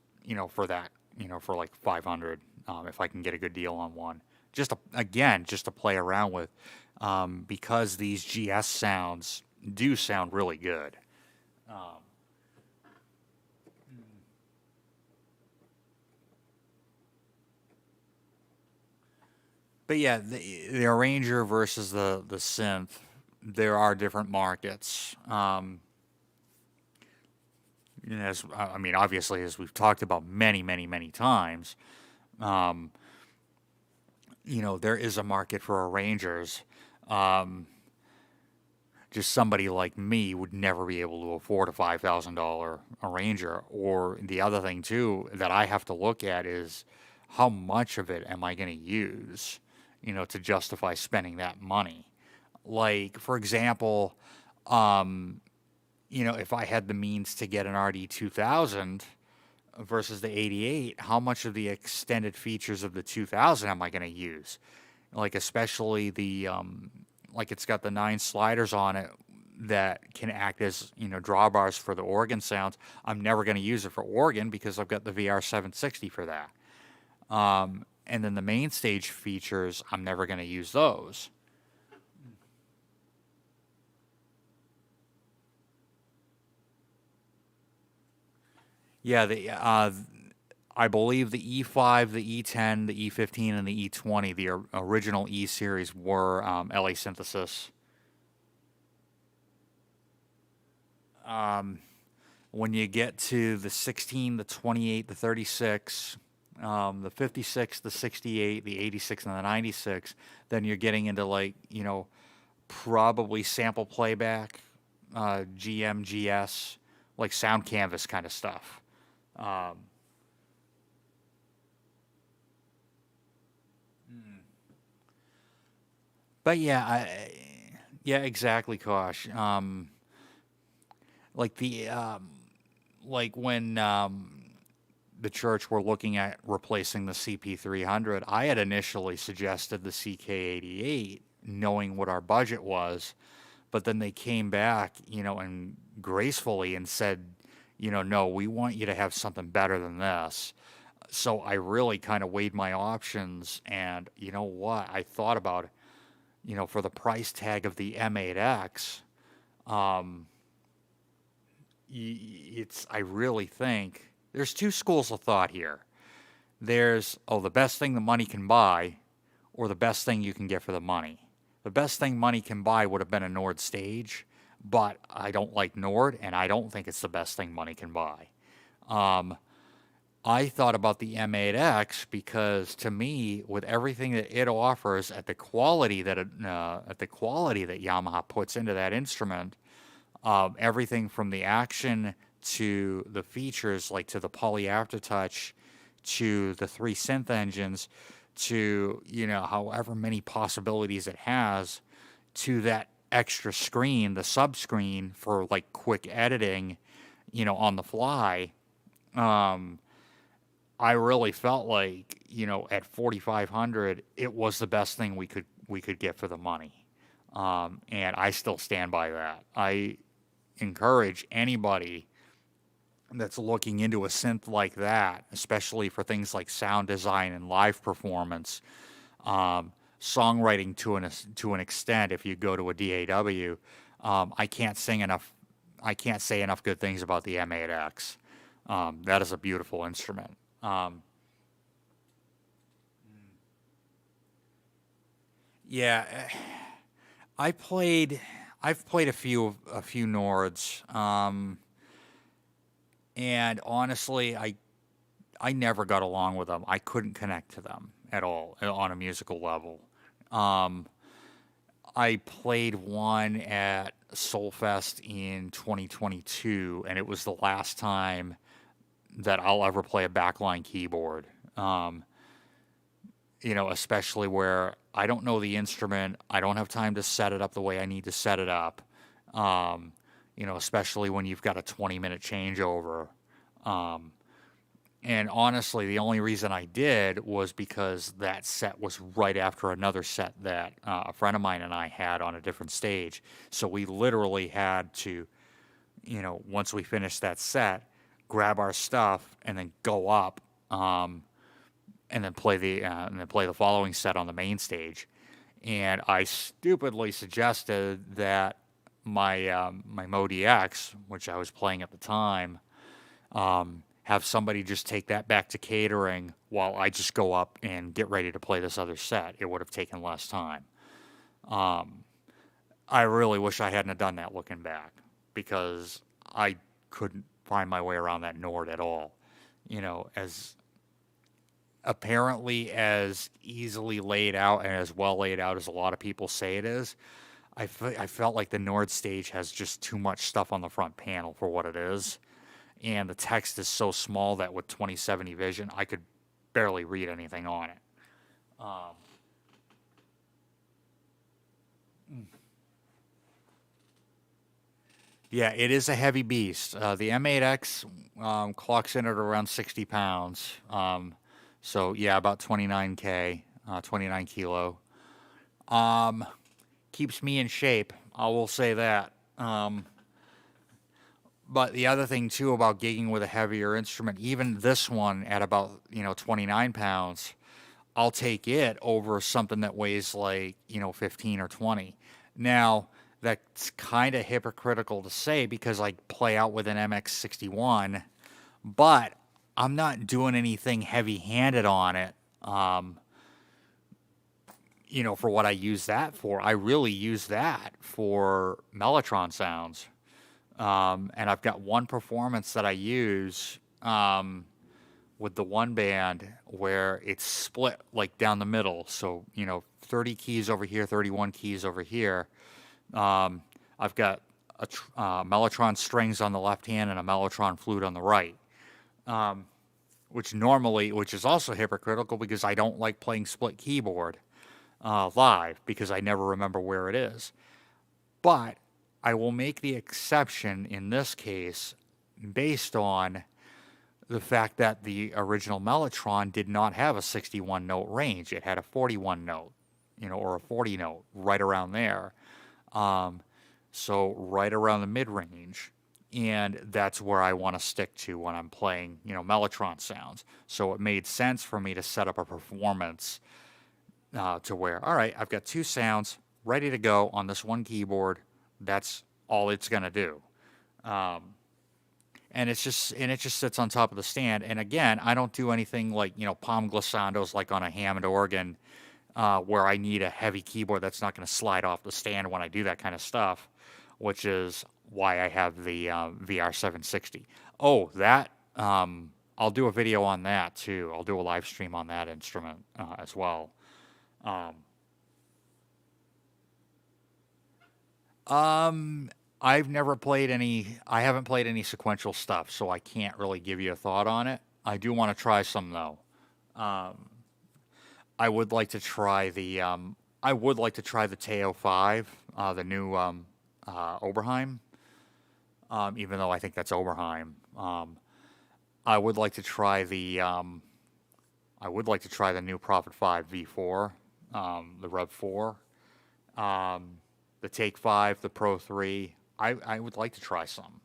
for that, for like 500, if I can get a good deal on one. Just to play around with, because these GS sounds do sound really good. Um, but yeah, the arranger versus the synth, there are different markets. As I mean, obviously, as we've talked about many, many, many times, um, there is a market for arrangers. Um, just somebody like me would never be able to afford a $5,000 arranger. Or the other thing too that I have to look at is how much of it am I going to use, to justify spending that money. Like, for example, um, if I had the means to get an RD-2000 versus the 88, how much of the extended features of the 2000 am I going to use? Like, especially like it's got the 9 sliders on it that can act as, drawbars for the organ sounds. I'm never going to use it for organ because I've got the VR760 for that. And then the main stage features, I'm never going to use those. Yeah, I believe the E5, the E10, the E15, and the E20, the original E series, were LA Synthesis. Um, when you get to the 16, the 28, the 36, the 56, the 68, the 86, and the 96, then you're getting into, like, probably sample playback, GMGS, like Sound Canvas kind of stuff. Um, but yeah, yeah, exactly, Kosh. Like like when the church were looking at replacing the CP300, I had initially suggested the CK88, knowing what our budget was. But then they came back, and gracefully and said, no, we want you to have something better than this. So I really kind of weighed my options, and you know what? I thought about, for the price tag of the M8X, um, I really think there's two schools of thought here. There's, the best thing the money can buy, or the best thing you can get for the money. The best thing money can buy would have been a Nord stage, but I don't like Nord, and I don't think it's the best thing money can buy. I thought about the M8X because, to me, with everything that it offers at the quality that Yamaha puts into that instrument, everything from the action to the features, like to the poly aftertouch, to the 3 synth engines, to however many possibilities it has, to that extra screen, the sub screen for like quick editing, on the fly. I really felt like, at 4,500, it was the best thing we could get for the money. And I still stand by that. I encourage anybody that's looking into a synth like that, especially for things like sound design and live performance, songwriting to an extent. If you go to a DAW, I can't say enough good things about the M8X. That is a beautiful instrument. Yeah, I've played a few Nords, and honestly, I never got along with them. I couldn't connect to them at all on a musical level. Um, I played one at Soulfest in 2022, and it was the last time that I'll ever play a backline keyboard. Especially where I don't know the instrument, I don't have time to set it up the way I need to set it up. Especially when you've got a 20-minute changeover. And honestly, the only reason I did was because that set was right after another set that a friend of mine and I had on a different stage. So we literally had to, once we finished that set, grab our stuff and then go up, and then play the following set on the main stage. And I stupidly suggested that my Mo DX, which I was playing at the time, have somebody just take that back to catering while I just go up and get ready to play this other set. It would have taken less time. I really wish I hadn't have done that looking back, because I couldn't find my way around that Nord at all. As apparently as easily laid out and as well laid out as a lot of people say it is, I felt like the Nord stage has just too much stuff on the front panel for what it is. And the text is so small that with 2070 vision, I could barely read anything on it. Yeah, it is a heavy beast. The M8X clocks in at around 60 pounds. So, yeah, about 29K, 29 kilo. Keeps me in shape, I will say that. But the other thing, too, about gigging with a heavier instrument, even this one at about, 29 pounds, I'll take it over something that weighs like, 15 or 20. Now, that's kind of hypocritical to say because I play out with an MX61, but I'm not doing anything heavy-handed on it, for what I use that for. I really use that for Mellotron sounds. And I've got one performance that I use with the one band where it's split like down the middle. So, 30 keys over here, 31 keys over here. I've got a Mellotron strings on the left hand and a Mellotron flute on the right. Which is also hypocritical because I don't like playing split keyboard live because I never remember where it is. But I will make the exception in this case based on the fact that the original Mellotron did not have a 61 note range. It had a 41 note, or a 40 note, right around there. So right around the mid-range. And that's where I want to stick to when I'm playing, Mellotron sounds. So it made sense for me to set up a performance to where, all right, I've got two sounds ready to go on this one keyboard. That's all it's going to do. And it just sits on top of the stand. And again, I don't do anything like, palm glissandos like on a Hammond organ, where I need a heavy keyboard that's not going to slide off the stand when I do that kind of stuff, which is why I have the VR760. Oh, that I'll do a video on that too. I'll do a live stream on that instrument as well. I've never played any. I haven't played any sequential stuff, so I can't really give you a thought on it. I do want to try some though. I would like to try the. I would like to try the Teo 5, the new Oberheim. Even though I think that's Oberheim. I would like to try the. I would like to try the new Prophet 5 V4, the Rev 4, the Take 5, the Pro 3. I would like to try some.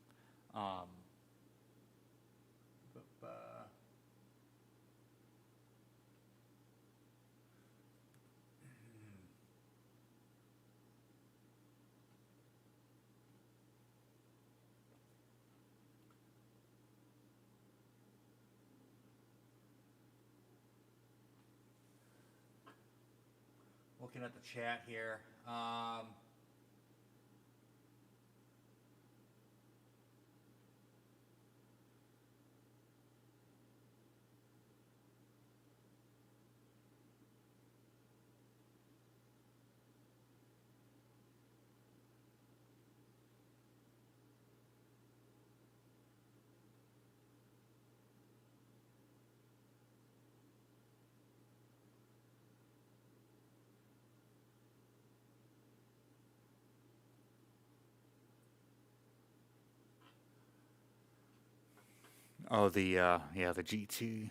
Looking at the chat here. Oh, the GT.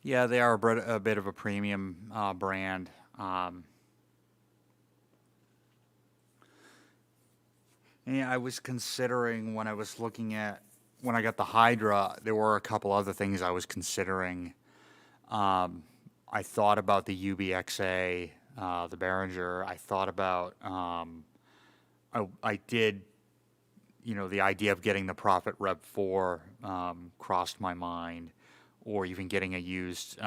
Yeah, they are a bit of a premium brand. Yeah, I was considering when I was looking at when I got the Hydra, there were a couple other things I was considering. I thought about the UBXA, the Behringer. I thought about I did, the idea of getting the Prophet Rev 4 crossed my mind, or even getting a used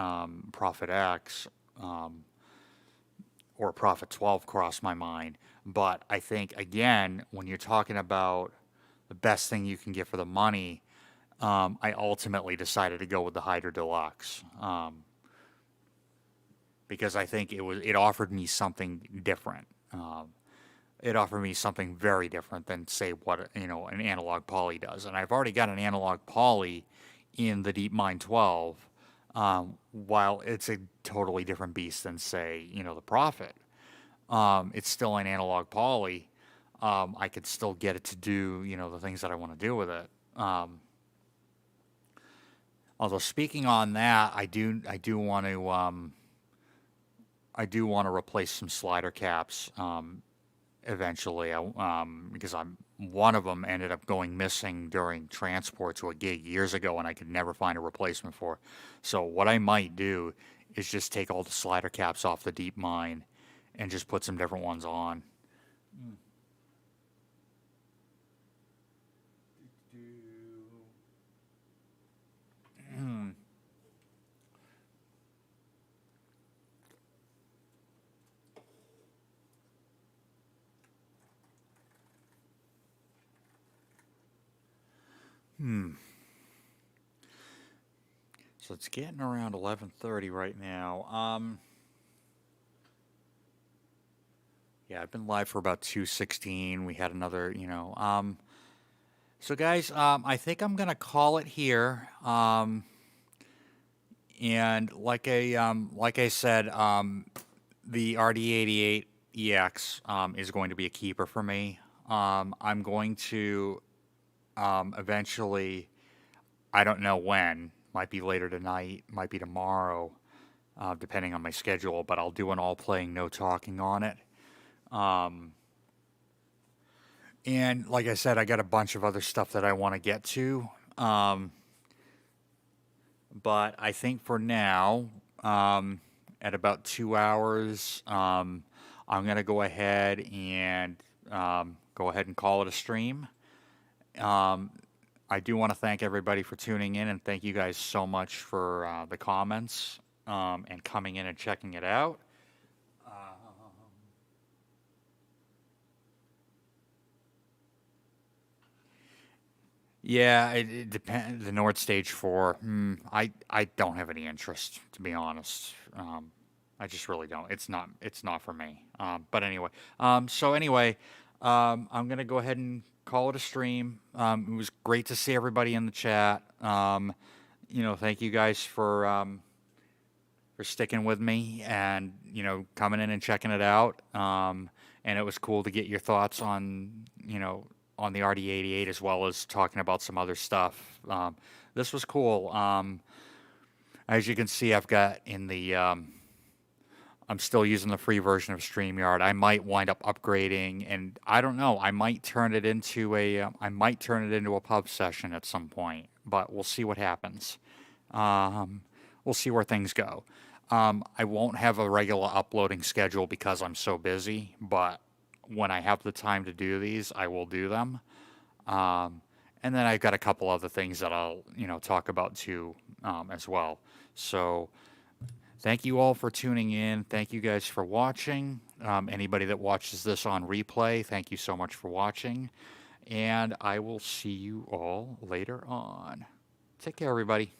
Prophet X or Prophet 12 crossed my mind. But I think, again, when you're talking about the best thing you can get for the money, I ultimately decided to go with the Hydra Deluxe. Because I think it offered me something different. It offered me something very different than, say, what an analog poly does. And I've already got an analog poly in the DeepMind 12, while it's a totally different beast than, say, the Prophet. It's still an analog poly. I could still get it to do, the things that I want to do with it. Although speaking on that, I do want to replace some slider caps eventually, because one of them ended up going missing during transport to a gig years ago, and I could never find a replacement for. So what I might do is just take all the slider caps off the DeepMind and just put some different ones on. So it's getting around 11:30 right now. Yeah, I've been live for about 2:16. We had another, So guys, I think I'm gonna call it here. And like I said, the RD-88 EX is going to be a keeper for me. I'm going to eventually, I don't know when, Might be later tonight, might be tomorrow, depending on my schedule, but I'll do an all playing, no talking on it. And like I said, I got a bunch of other stuff that I want to get to. But I think for now, at about 2 hours, I'm going to go ahead and call it a stream. I do want to thank everybody for tuning in, and thank you guys so much for the comments and coming in and checking it out. Yeah, it depends. The Nord Stage 4, I don't have any interest, to be honest. I just really don't. It's not for me. I'm gonna go ahead and call it a stream. It was great to see everybody in the chat. Thank you guys for sticking with me and coming in and checking it out. And it was cool to get your thoughts on the RD-88 as well as talking about some other stuff. This was cool. As you can see, I've got I'm still using the free version of StreamYard. I might wind up upgrading, and I don't know. I might turn it into a pub session at some point, but we'll see what happens. We'll see where things go. I won't have a regular uploading schedule because I'm so busy, but when I have the time to do these, I will do them. And then I've got a couple other things that I'll, talk about too, as well. So thank you all for tuning in. Thank you guys for watching. Anybody that watches this on replay, thank you so much for watching. And I will see you all later on. Take care, everybody.